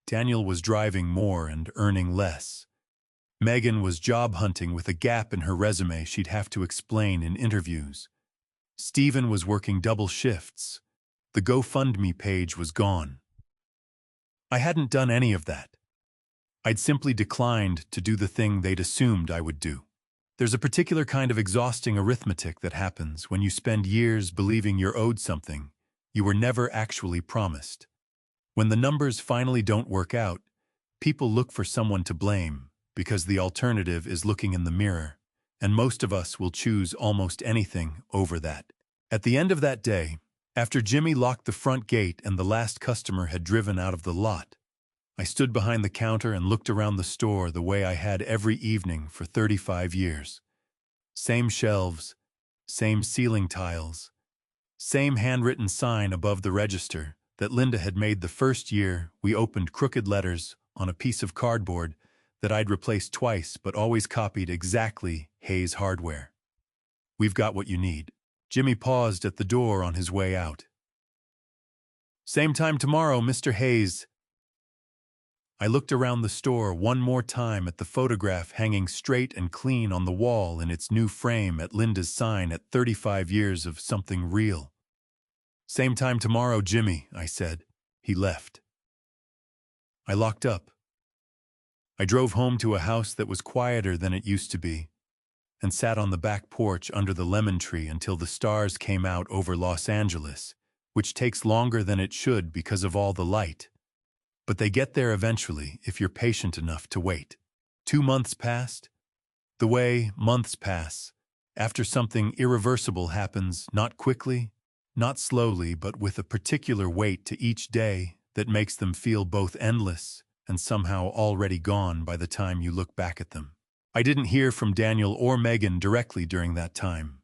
Daniel was driving more and earning less. Megan was job hunting with a gap in her resume she'd have to explain in interviews. Stephen was working double shifts. The GoFundMe page was gone. I hadn't done any of that. I'd simply declined to do the thing they'd assumed I would do. There's a particular kind of exhausting arithmetic that happens when you spend years believing you're owed something you were never actually promised. When the numbers finally don't work out, people look for someone to blame because the alternative is looking in the mirror, and most of us will choose almost anything over that. At the end of that day, after Jimmy locked the front gate and the last customer had driven out of the lot, I stood behind the counter and looked around the store the way I had every evening for 35 years. Same shelves, same ceiling tiles, same handwritten sign above the register that Linda had made the first year we opened crooked letters on a piece of cardboard that I'd replaced twice but always copied exactly Hayes Hardware. We've got what you need. Jimmy paused at the door on his way out. Same time tomorrow, Mr. Hayes. I looked around the store one more time at the photograph hanging straight and clean on the wall in its new frame at Linda's sign at 35 years of something real. Same time tomorrow, Jimmy, I said. He left. I locked up. I drove home to a house that was quieter than it used to be, and sat on the back porch under the lemon tree until the stars came out over Los Angeles, which takes longer than it should because of all the light. But they get there eventually if you're patient enough to wait. 2 months passed. The way months pass, after something irreversible happens, not quickly, not slowly, but with a particular weight to each day that makes them feel both endless and somehow already gone by the time you look back at them. I didn't hear from Daniel or Megan directly during that time.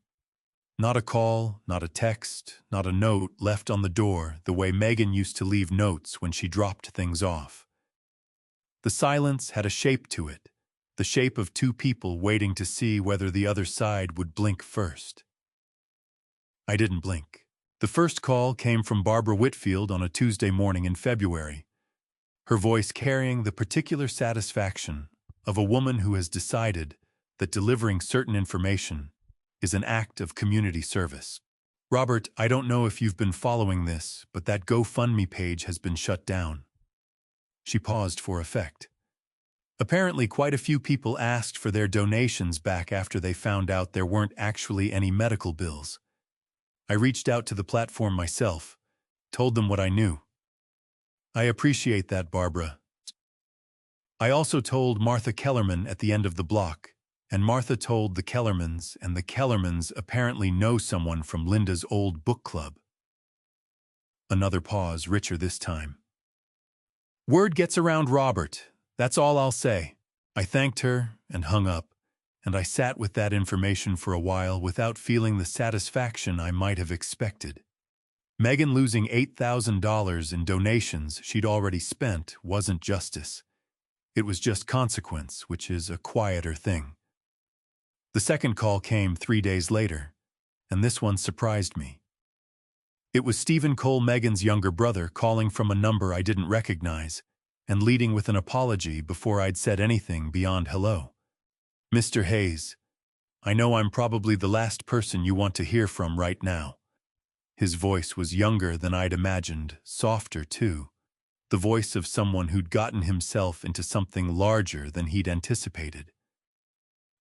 Not a call, not a text, not a note left on the door the way Megan used to leave notes when she dropped things off. The silence had a shape to it, the shape of two people waiting to see whether the other side would blink first. I didn't blink. The first call came from Barbara Whitfield on a Tuesday morning in February, her voice carrying the particular satisfaction of a woman who has decided that delivering certain information is an act of community service. Robert, I don't know if you've been following this, but that GoFundMe page has been shut down. She paused for effect. Apparently, quite a few people asked for their donations back after they found out there weren't actually any medical bills. I reached out to the platform myself, told them what I knew. I appreciate that, Barbara. I also told Martha Kellerman at the end of the block, and Martha told the Kellermans, and the Kellermans apparently know someone from Linda's old book club. Another pause, richer this time. Word gets around, Robert. That's all I'll say. I thanked her and hung up, and I sat with that information for a while without feeling the satisfaction I might have expected. Megan losing $8,000 in donations she'd already spent wasn't justice. It was just consequence, which is a quieter thing. The second call came 3 days later, and this one surprised me. It was Stephen Cole, Megan's younger brother, calling from a number I didn't recognize, and leading with an apology before I'd said anything beyond hello. Mr. Hayes, I know I'm probably the last person you want to hear from right now. His voice was younger than I'd imagined, softer too. The voice of someone who'd gotten himself into something larger than he'd anticipated.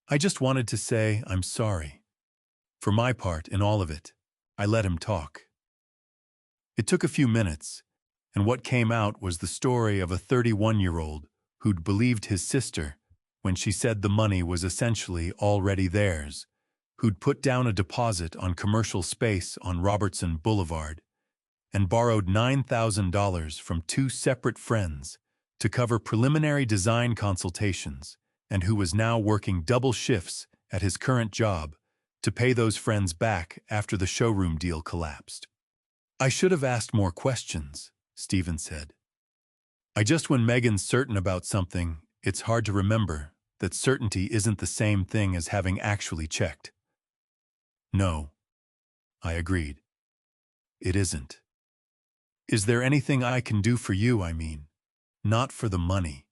I just wanted to say I'm sorry. For my part in all of it, I let him talk. It took a few minutes, and what came out was the story of a 31-year-old who'd believed his sister when she said the money was essentially already theirs, who'd put down a deposit on commercial space on Robertson Boulevard, and borrowed $9,000 from two separate friends to cover preliminary design consultations, and who was now working double shifts at his current job to pay those friends back after the showroom deal collapsed. "I should have asked more questions," Stephen said. When Megan's certain about something, it's hard to remember that certainty isn't the same thing as having actually checked." "No," I agreed. "It isn't. Is there anything I can do for you, I mean? Not for the money.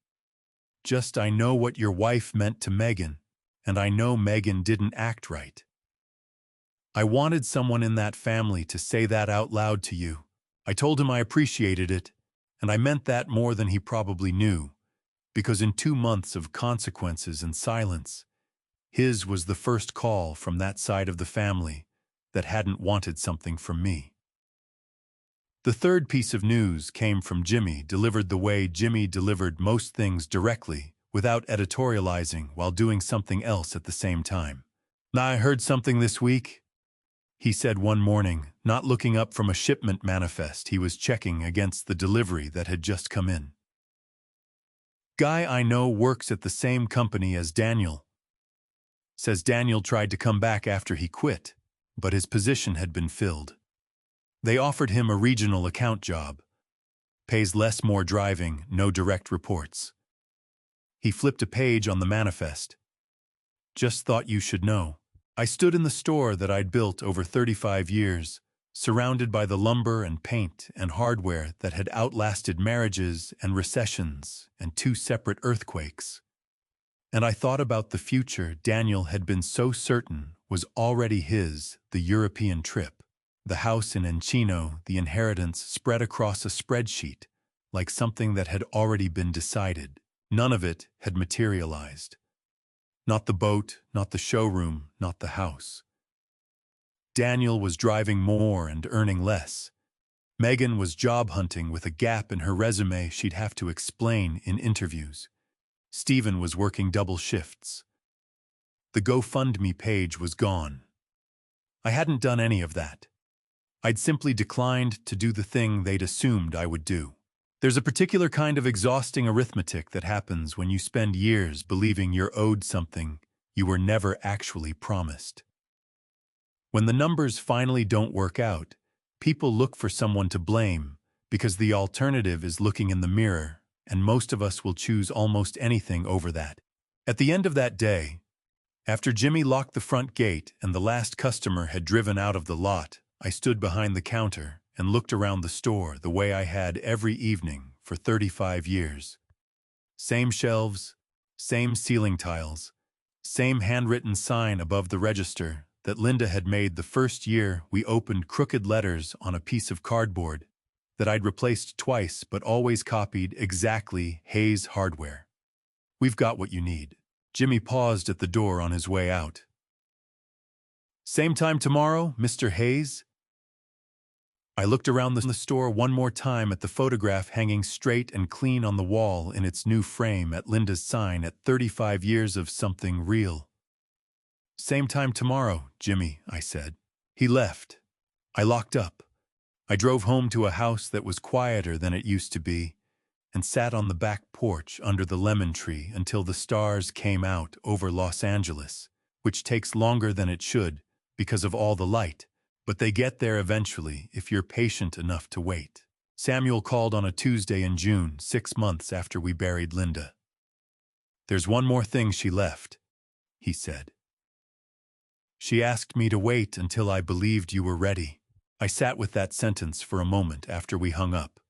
Just I know what your wife meant to Megan, and I know Megan didn't act right. I wanted someone in that family to say that out loud to you. I told him I appreciated it, and I meant that more than he probably knew, because in 2 months of consequences and silence, his was the first call from that side of the family that hadn't wanted something from me." The third piece of news came from Jimmy, delivered the way Jimmy delivered most things, directly, without editorializing, while doing something else at the same time. "I heard something this week," he said one morning, not looking up from a shipment manifest he was checking against the delivery that had just come in. "Guy I know works at the same company as Daniel. Says Daniel tried to come back after he quit, but his position had been filled. They offered him a regional account job. Pays less, more driving, no direct reports." He flipped a page on the manifest. "Just thought you should know. I stood in the store that I'd built over 35 years, surrounded by the lumber and paint and hardware that had outlasted marriages and recessions and 2 separate earthquakes. And I thought about the future Daniel had been so certain was already his, the European trip, the house in Encino, the inheritance spread across a spreadsheet, like something that had already been decided. None of it had materialized. Not the boat, not the showroom, not the house. Daniel was driving more and earning less. Megan was job hunting with a gap in her resume she'd have to explain in interviews. Stephen was working double shifts. The GoFundMe page was gone. I hadn't done any of that. I'd simply declined to do the thing they'd assumed I would do. There's a particular kind of exhausting arithmetic that happens when you spend years believing you're owed something you were never actually promised. When the numbers finally don't work out, people look for someone to blame because the alternative is looking in the mirror, and most of us will choose almost anything over that. At the end of that day, after Jimmy locked the front gate and the last customer had driven out of the lot, I stood behind the counter and looked around the store the way I had every evening for 35 years. Same shelves, same ceiling tiles, same handwritten sign above the register that Linda had made the first year we opened crooked letters on a piece of cardboard that I'd replaced twice but always copied exactly Hayes Hardware. "We've got what you need." Jimmy paused at the door on his way out. "Same time tomorrow, Mr. Hayes?" I looked around the store one more time at the photograph hanging straight and clean on the wall in its new frame, at Linda's sign, at 35 years of something real. "Same time tomorrow, Jimmy," I said. He left. I locked up. I drove home to a house that was quieter than it used to be, and sat on the back porch under the lemon tree until the stars came out over Los Angeles, which takes longer than it should because of all the light, but they get there eventually if you're patient enough to wait. Samuel called on a Tuesday in June, 6 months after we buried Linda. "There's one more thing she left," he said. "She asked me to wait until I believed you were ready." I sat with that sentence for a moment after we hung up.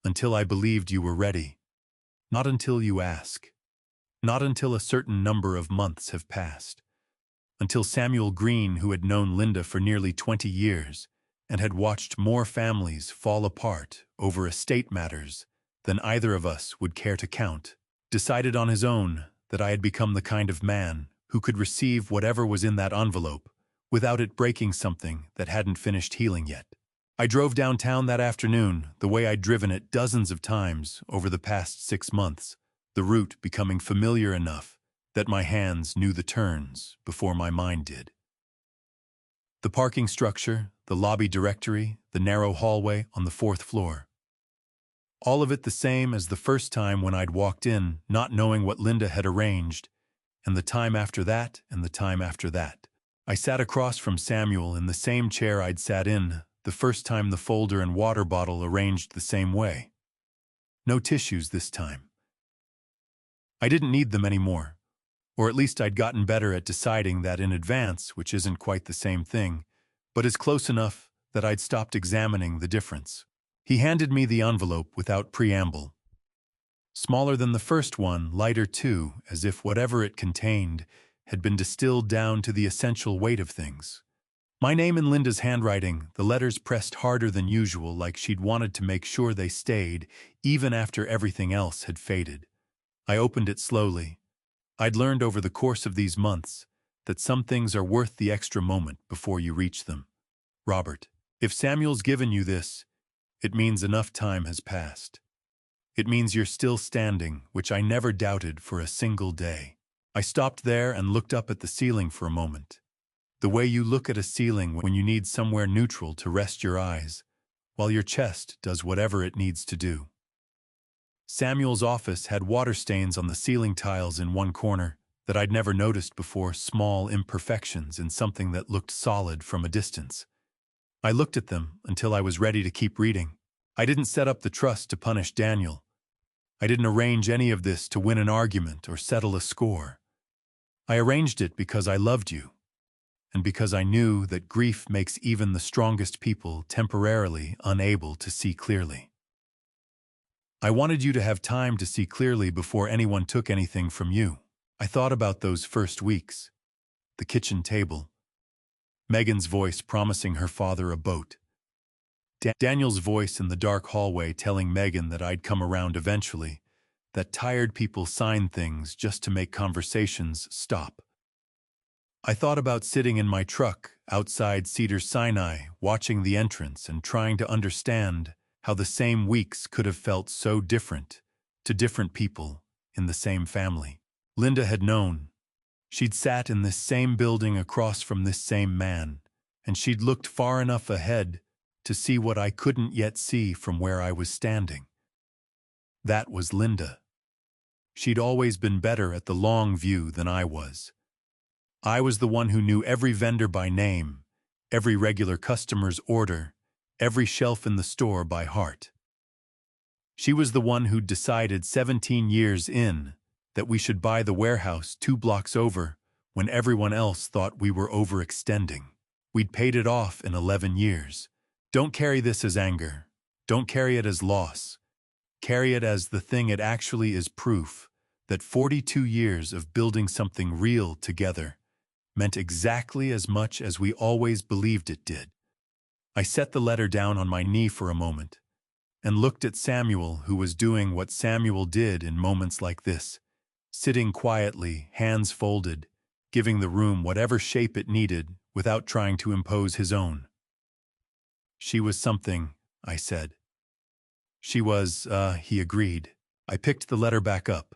Until I believed you were ready. Not until you ask. Not until a certain number of months have passed. Until Samuel Green, who had known Linda for nearly 20 years and had watched more families fall apart over estate matters than either of us would care to count, decided on his own that I had become the kind of man who could receive whatever was in that envelope without it breaking something that hadn't finished healing yet. I drove downtown that afternoon the way I'd driven it dozens of times over the past 6 months, the route becoming familiar enough that my hands knew the turns before my mind did. The parking structure, the the lobby directory, the narrow hallway on the fourth floor. All of it the same as the first time when I'd walked in, not knowing what Linda had arranged, and the time after that, and the time after that. I sat across from Samuel in the same chair I'd sat in the first time, the folder and water bottle arranged the same way. No tissues this time. I didn't need them anymore, or at least I'd gotten better at deciding that in advance, which isn't quite the same thing, but is close enough that I'd stopped examining the difference. He handed me the envelope without preamble. Smaller than the first one, lighter too, as if whatever it contained had been distilled down to the essential weight of things. My name in Linda's handwriting, the letters pressed harder than usual, like she'd wanted to make sure they stayed, even after everything else had faded. I opened it slowly. I'd learned over the course of these months that some things are worth the extra moment before you reach them. Robert, if Samuel's given you this, it means enough time has passed. It means you're still standing, which I never doubted for a single day. I stopped there and looked up at the ceiling for a moment. The way you look at a ceiling when you need somewhere neutral to rest your eyes, while your chest does whatever it needs to do. Samuel's office had water stains on the ceiling tiles in one corner that I'd never noticed before, small imperfections in something that looked solid from a distance. I looked at them until I was ready to keep reading. I didn't set up the trust to punish Daniel. I didn't arrange any of this to win an argument or settle a score. I arranged it because I loved you, and because I knew that grief makes even the strongest people temporarily unable to see clearly. I wanted you to have time to see clearly before anyone took anything from you. I thought about those first weeks, the kitchen table, Megan's voice promising her father a boat, Daniel's voice in the dark hallway telling Megan that I'd come around eventually, that tired people sign things just to make conversations stop. I thought about sitting in my truck outside Cedars-Sinai, watching the entrance and trying to understand how the same weeks could have felt so different to different people in the same family. Linda had known. She'd sat in this same building across from this same man, and she'd looked far enough ahead to see what I couldn't yet see from where I was standing. That was Linda. She'd always been better at the long view than I was. I was the one who knew every vendor by name, every regular customer's order, every shelf in the store by heart. She was the one who'd decided 17 years in that we should buy the warehouse 2 blocks over when everyone else thought we were overextending. We'd paid it off in 11 years. Don't carry this as anger. Don't carry it as loss. Carry it as the thing it actually is, proof that 42 years of building something real together meant exactly as much as we always believed it did. I set the letter down on my knee for a moment and looked at Samuel, who was doing what Samuel did in moments like this, sitting quietly, hands folded, giving the room whatever shape it needed without trying to impose his own. She was something, I said. She was, he agreed. I picked the letter back up.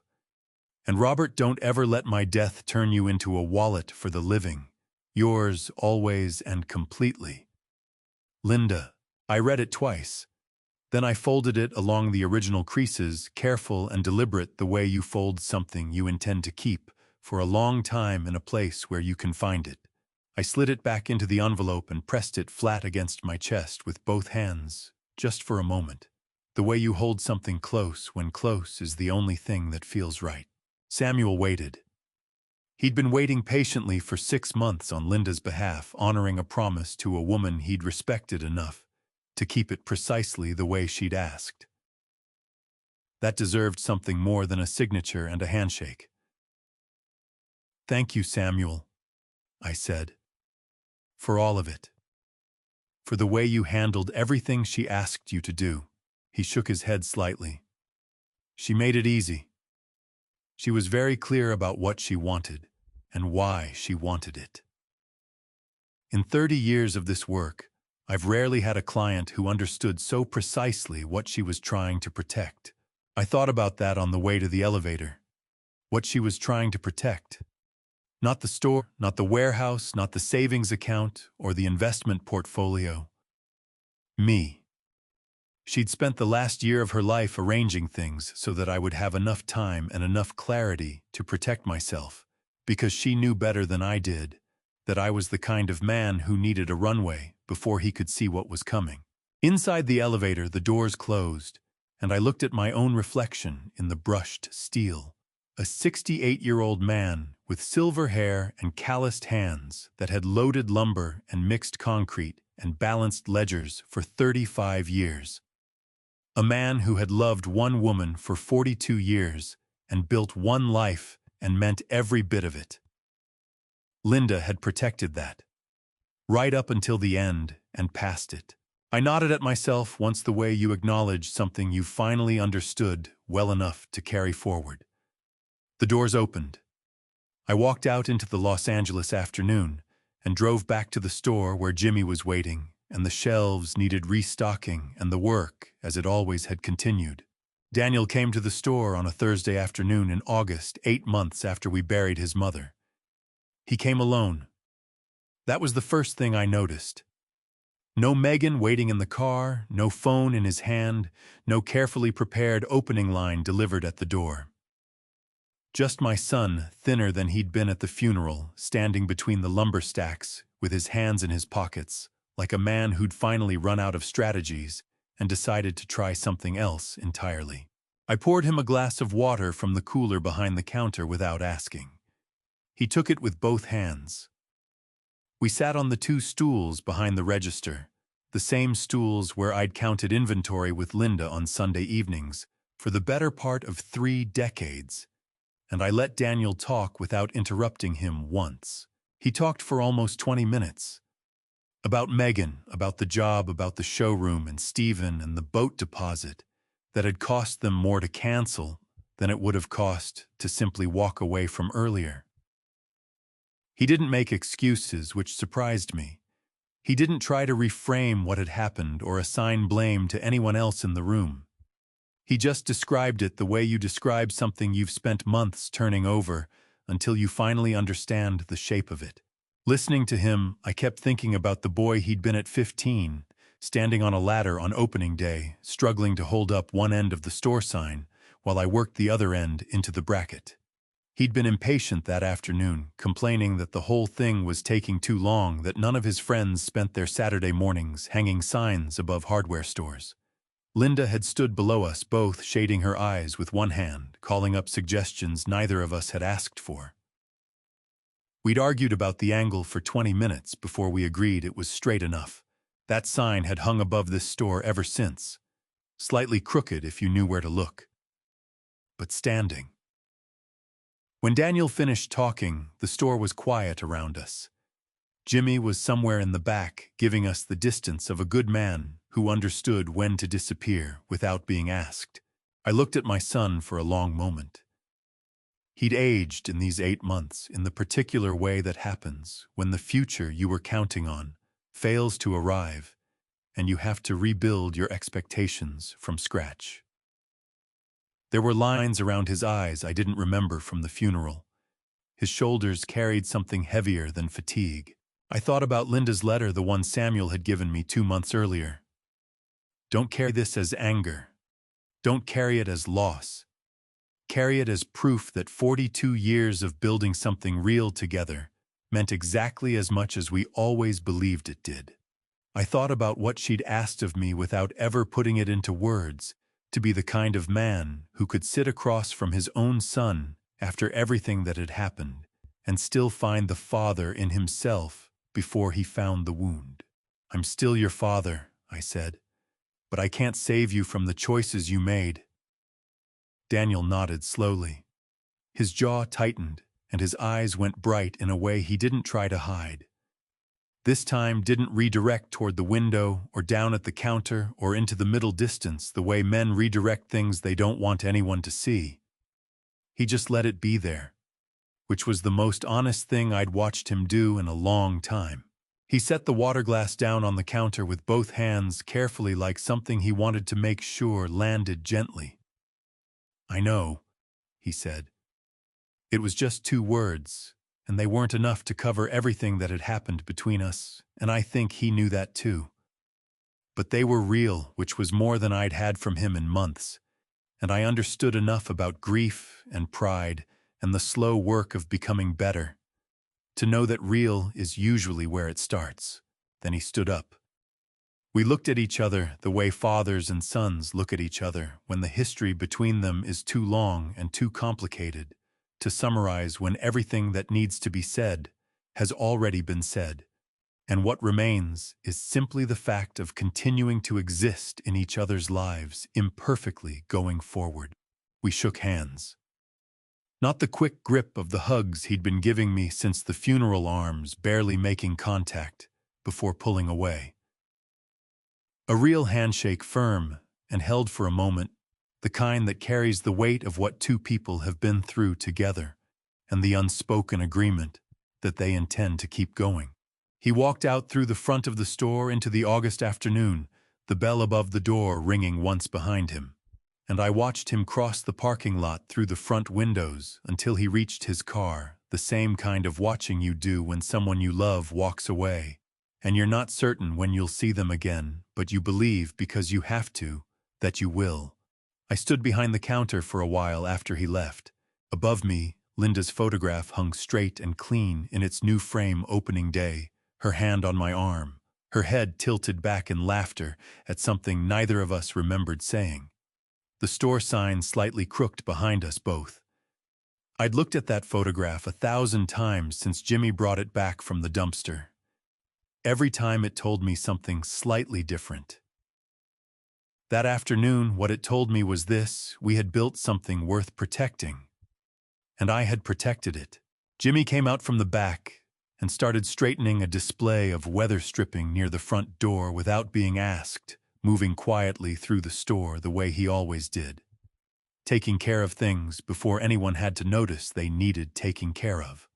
And Robert, don't ever let my death turn you into a wallet for the living. Yours always and completely. Linda. I read it twice. Then I folded it along the original creases, careful and deliberate, the way you fold something you intend to keep for a long time in a place where you can find it. I slid it back into the envelope and pressed it flat against my chest with both hands, just for a moment. The way you hold something close when close is the only thing that feels right. Samuel waited. He'd been waiting patiently for 6 months on Linda's behalf, honoring a promise to a woman he'd respected enough to keep it precisely the way she'd asked. That deserved something more than a signature and a handshake. Thank you, Samuel, I said. For all of it. For the way you handled everything she asked you to do. He shook his head slightly. She made it easy. She was very clear about what she wanted and why she wanted it. In 30 years of this work, I've rarely had a client who understood so precisely what she was trying to protect. I thought about that on the way to the elevator. What she was trying to protect. Not the store, not the warehouse, not the savings account, or the investment portfolio. Me. She'd spent the last year of her life arranging things so that I would have enough time and enough clarity to protect myself, because she knew better than I did that I was the kind of man who needed a runway before he could see what was coming. Inside the elevator, the doors closed, and I looked at my own reflection in the brushed steel. A 68-year-old man with silver hair and calloused hands that had loaded lumber and mixed concrete and balanced ledgers for 35 years. A man who had loved one woman for 42 years and built one life and meant every bit of it. Linda had protected that, right up until the end and past it. I nodded at myself once the way you acknowledge something you finally understood well enough to carry forward. The doors opened. I walked out into the Los Angeles afternoon and drove back to the store where Jimmy was waiting, and the shelves needed restocking and the work, as it always had, continued. Daniel came to the store on a Thursday afternoon in August, 8 months after we buried his mother. He came alone. That was the first thing I noticed. No Megan waiting in the car, no phone in his hand, no carefully prepared opening line delivered at the door. Just my son, thinner than he'd been at the funeral, standing between the lumber stacks with his hands in his pockets, like a man who'd finally run out of strategies and decided to try something else entirely. I poured him a glass of water from the cooler behind the counter without asking. He took it with both hands. We sat on the 2 stools behind the register, the same stools where I'd counted inventory with Linda on Sunday evenings for the better part of 3 decades, and I let Daniel talk without interrupting him once. He talked for almost 20 minutes. About Megan, about the job, about the showroom, and Stephen, and the boat deposit that had cost them more to cancel than it would have cost to simply walk away from earlier. He didn't make excuses, which surprised me. He didn't try to reframe what had happened or assign blame to anyone else in the room. He just described it the way you describe something you've spent months turning over until you finally understand the shape of it. Listening to him, I kept thinking about the boy he'd been at 15, standing on a ladder on opening day, struggling to hold up one end of the store sign while I worked the other end into the bracket. He'd been impatient that afternoon, complaining that the whole thing was taking too long, that none of his friends spent their Saturday mornings hanging signs above hardware stores. Linda had stood below us both, shading her eyes with one hand, calling up suggestions neither of us had asked for. We'd argued about the angle for 20 minutes before we agreed it was straight enough. That sign had hung above this store ever since, slightly crooked if you knew where to look, but standing. When Daniel finished talking, the store was quiet around us. Jimmy was somewhere in the back, giving us the distance of a good man who understood when to disappear without being asked. I looked at my son for a long moment. He'd aged in these 8 months in the particular way that happens when the future you were counting on fails to arrive and you have to rebuild your expectations from scratch. There were lines around his eyes I didn't remember from the funeral. His shoulders carried something heavier than fatigue. I thought about Linda's letter, the one Samuel had given me 2 months earlier. Don't carry this as anger. Don't carry it as loss. Carry it as proof that 42 years of building something real together meant exactly as much as we always believed it did. I thought about what she'd asked of me without ever putting it into words, to be the kind of man who could sit across from his own son after everything that had happened and still find the father in himself before he found the wound. I'm still your father, I said, but I can't save you from the choices you made. Daniel nodded slowly. His jaw tightened and his eyes went bright in a way he didn't try to hide. This time didn't redirect toward the window or down at the counter or into the middle distance the way men redirect things they don't want anyone to see. He just let it be there, which was the most honest thing I'd watched him do in a long time. He set the water glass down on the counter with both hands carefully, like something he wanted to make sure landed gently. I know, he said. It was just 2 words, and they weren't enough to cover everything that had happened between us, and I think he knew that too. But they were real, which was more than I'd had from him in months, and I understood enough about grief and pride and the slow work of becoming better to know that real is usually where it starts. Then he stood up. We looked at each other the way fathers and sons look at each other when the history between them is too long and too complicated to summarize, when everything that needs to be said has already been said, and what remains is simply the fact of continuing to exist in each other's lives imperfectly going forward. We shook hands. Not the quick grip of the hugs he'd been giving me since the funeral, arms barely making contact before pulling away. A real handshake, firm and held for a moment, the kind that carries the weight of what two people have been through together and the unspoken agreement that they intend to keep going. He walked out through the front of the store into the August afternoon, the bell above the door ringing once behind him, and I watched him cross the parking lot through the front windows until he reached his car, the same kind of watching you do when someone you love walks away, and you're not certain when you'll see them again, but you believe because you have to, that you will. I stood behind the counter for a while after he left. Above me, Linda's photograph hung straight and clean in its new frame opening day, her hand on my arm, her head tilted back in laughter at something neither of us remembered saying. The store sign slightly crooked behind us both. I'd looked at that photograph 1,000 times since Jimmy brought it back from the dumpster. Every time it told me something slightly different. That afternoon, what it told me was this: we had built something worth protecting. And I had protected it. Jimmy came out from the back and started straightening a display of weather stripping near the front door without being asked, moving quietly through the store the way he always did, taking care of things before anyone had to notice they needed taking care of.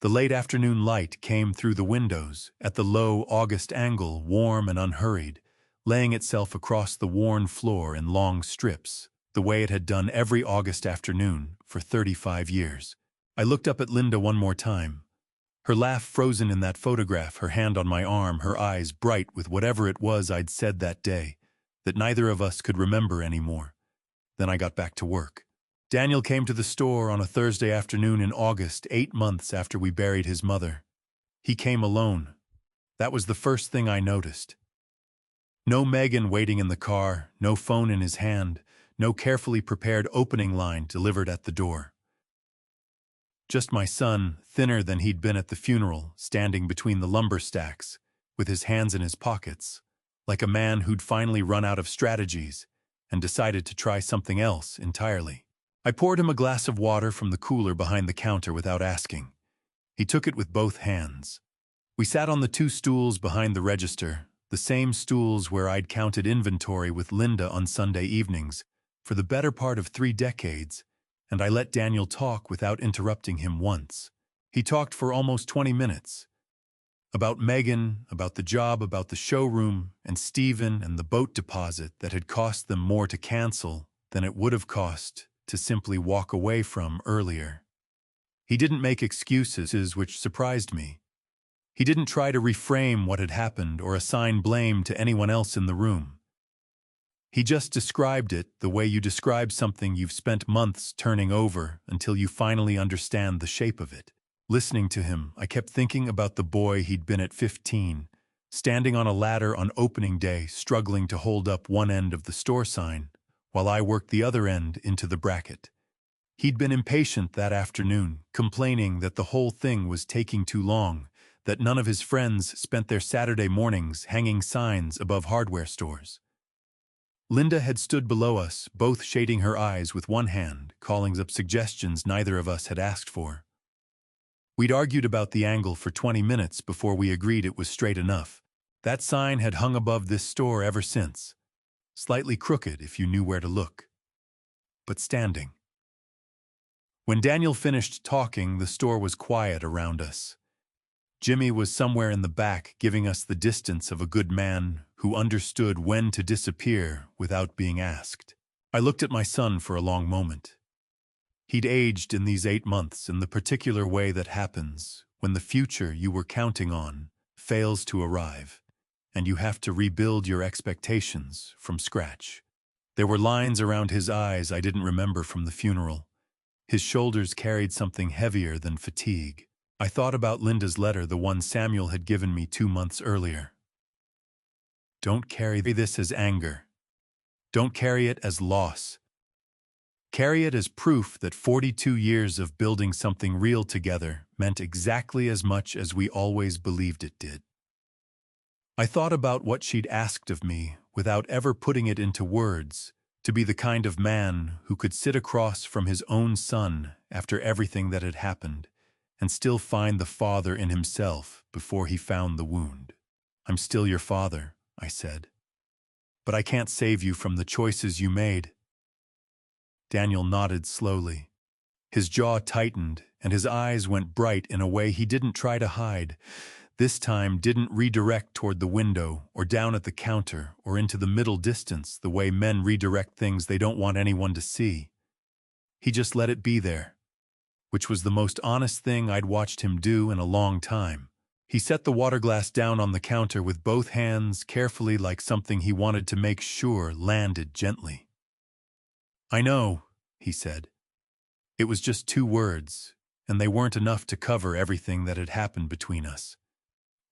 The late afternoon light came through the windows at the low August angle, warm and unhurried, laying itself across the worn floor in long strips, the way it had done every August afternoon for 35 years. I looked up at Linda one more time, her laugh frozen in that photograph, her hand on my arm, her eyes bright with whatever it was I'd said that day that neither of us could remember anymore. Then I got back to work. Daniel came to the store on a Thursday afternoon in August, 8 months after we buried his mother. He came alone. That was the first thing I noticed. No Megan waiting in the car, no phone in his hand, no carefully prepared opening line delivered at the door. Just my son, thinner than he'd been at the funeral, standing between the lumber stacks, with his hands in his pockets, like a man who'd finally run out of strategies and decided to try something else entirely. I poured him a glass of water from the cooler behind the counter without asking. He took it with both hands. We sat on the 2 stools behind the register, the same stools where I'd counted inventory with Linda on Sunday evenings for the better part of 3 decades, and I let Daniel talk without interrupting him once. He talked for almost 20 minutes. About Megan, about the job, about the showroom, and Stephen and the boat deposit that had cost them more to cancel than it would have cost to simply walk away from earlier. He didn't make excuses, which surprised me. He didn't try to reframe what had happened or assign blame to anyone else in the room. He just described it the way you describe something you've spent months turning over until you finally understand the shape of it. Listening to him, I kept thinking about the boy he'd been at 15, standing on a ladder on opening day, struggling to hold up one end of the store sign, while I worked the other end into the bracket. He'd been impatient that afternoon, complaining that the whole thing was taking too long, that none of his friends spent their Saturday mornings hanging signs above hardware stores. Linda had stood below us, both shading her eyes with one hand, calling up suggestions neither of us had asked for. We'd argued about the angle for 20 minutes before we agreed it was straight enough. That sign had hung above this store ever since, slightly crooked if you knew where to look, but standing. When Daniel finished talking, the store was quiet around us. Jimmy was somewhere in the back, giving us the distance of a good man who understood when to disappear without being asked. I looked at my son for a long moment. He'd aged in these 8 months in the particular way that happens when the future you were counting on fails to arrive, and you have to rebuild your expectations from scratch. There were lines around his eyes I didn't remember from the funeral. His shoulders carried something heavier than fatigue. I thought about Linda's letter, the one Samuel had given me 2 months earlier. Don't carry this as anger. Don't carry it as loss. Carry it as proof that 42 years of building something real together meant exactly as much as we always believed it did. I thought about what she'd asked of me without ever putting it into words, to be the kind of man who could sit across from his own son after everything that had happened and still find the father in himself before he found the wound. I'm still your father, I said. But I can't save you from the choices you made. Daniel nodded slowly. His jaw tightened and his eyes went bright in a way he didn't try to hide. This time didn't redirect toward the window or down at the counter or into the middle distance the way men redirect things they don't want anyone to see. He just let it be there, which was the most honest thing I'd watched him do in a long time. He set the water glass down on the counter with both hands carefully, like something he wanted to make sure landed gently. I know, he said. It was just 2 words, and they weren't enough to cover everything that had happened between us.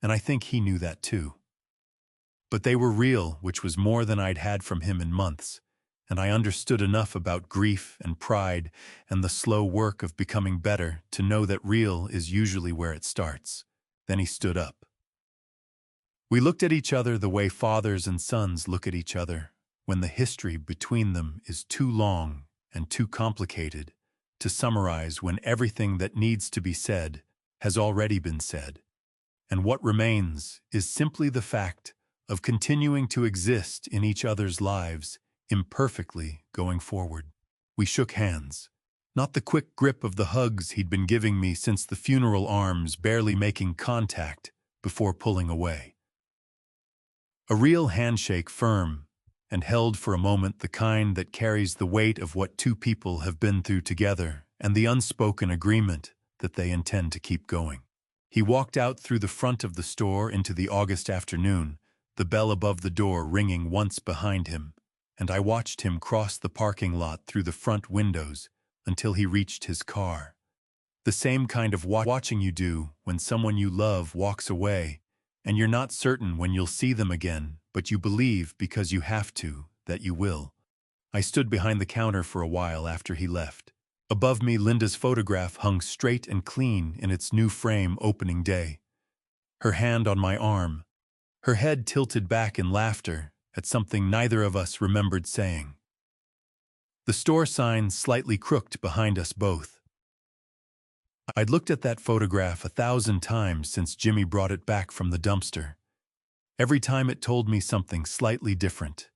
And I think he knew that too. But they were real, which was more than I'd had from him in months, and I understood enough about grief and pride and the slow work of becoming better to know that real is usually where it starts. Then he stood up. We looked at each other the way fathers and sons look at each other, when the history between them is too long and too complicated to summarize, when everything that needs to be said has already been said, and what remains is simply the fact of continuing to exist in each other's lives imperfectly going forward. We shook hands, not the quick grip of the hugs he'd been giving me since the funeral, arms barely making contact before pulling away. A real handshake, firm and held for a moment, the kind that carries the weight of what 2 people have been through together and the unspoken agreement that they intend to keep going. He walked out through the front of the store into the August afternoon, the bell above the door ringing once behind him, and I watched him cross the parking lot through the front windows until he reached his car. The same kind of watching you do when someone you love walks away, and you're not certain when you'll see them again, but you believe because you have to that you will. I stood behind the counter for a while after he left. Above me, Linda's photograph hung straight and clean in its new frame opening day. Her hand on my arm, her head tilted back in laughter at something neither of us remembered saying. The store sign slightly crooked behind us both. I'd looked at that photograph 1,000 times since Jimmy brought it back from the dumpster. Every time it told me something slightly different.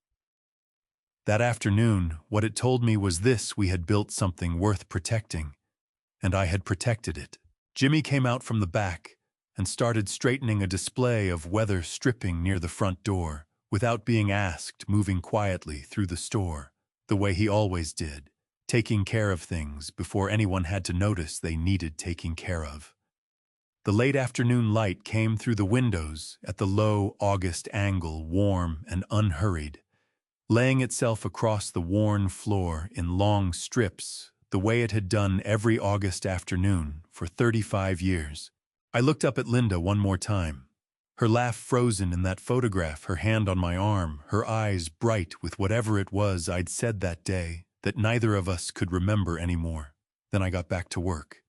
That afternoon, what it told me was this: we had built something worth protecting, and I had protected it. Jimmy came out from the back and started straightening a display of weather stripping near the front door, without being asked, moving quietly through the store, the way he always did, taking care of things before anyone had to notice they needed taking care of. The late afternoon light came through the windows at the low August angle, warm and unhurried, laying itself across the worn floor in long strips, the way it had done every August afternoon for 35 years. I looked up at Linda one more time, her laugh frozen in that photograph, her hand on my arm, her eyes bright with whatever it was I'd said that day that neither of us could remember anymore. Then I got back to work.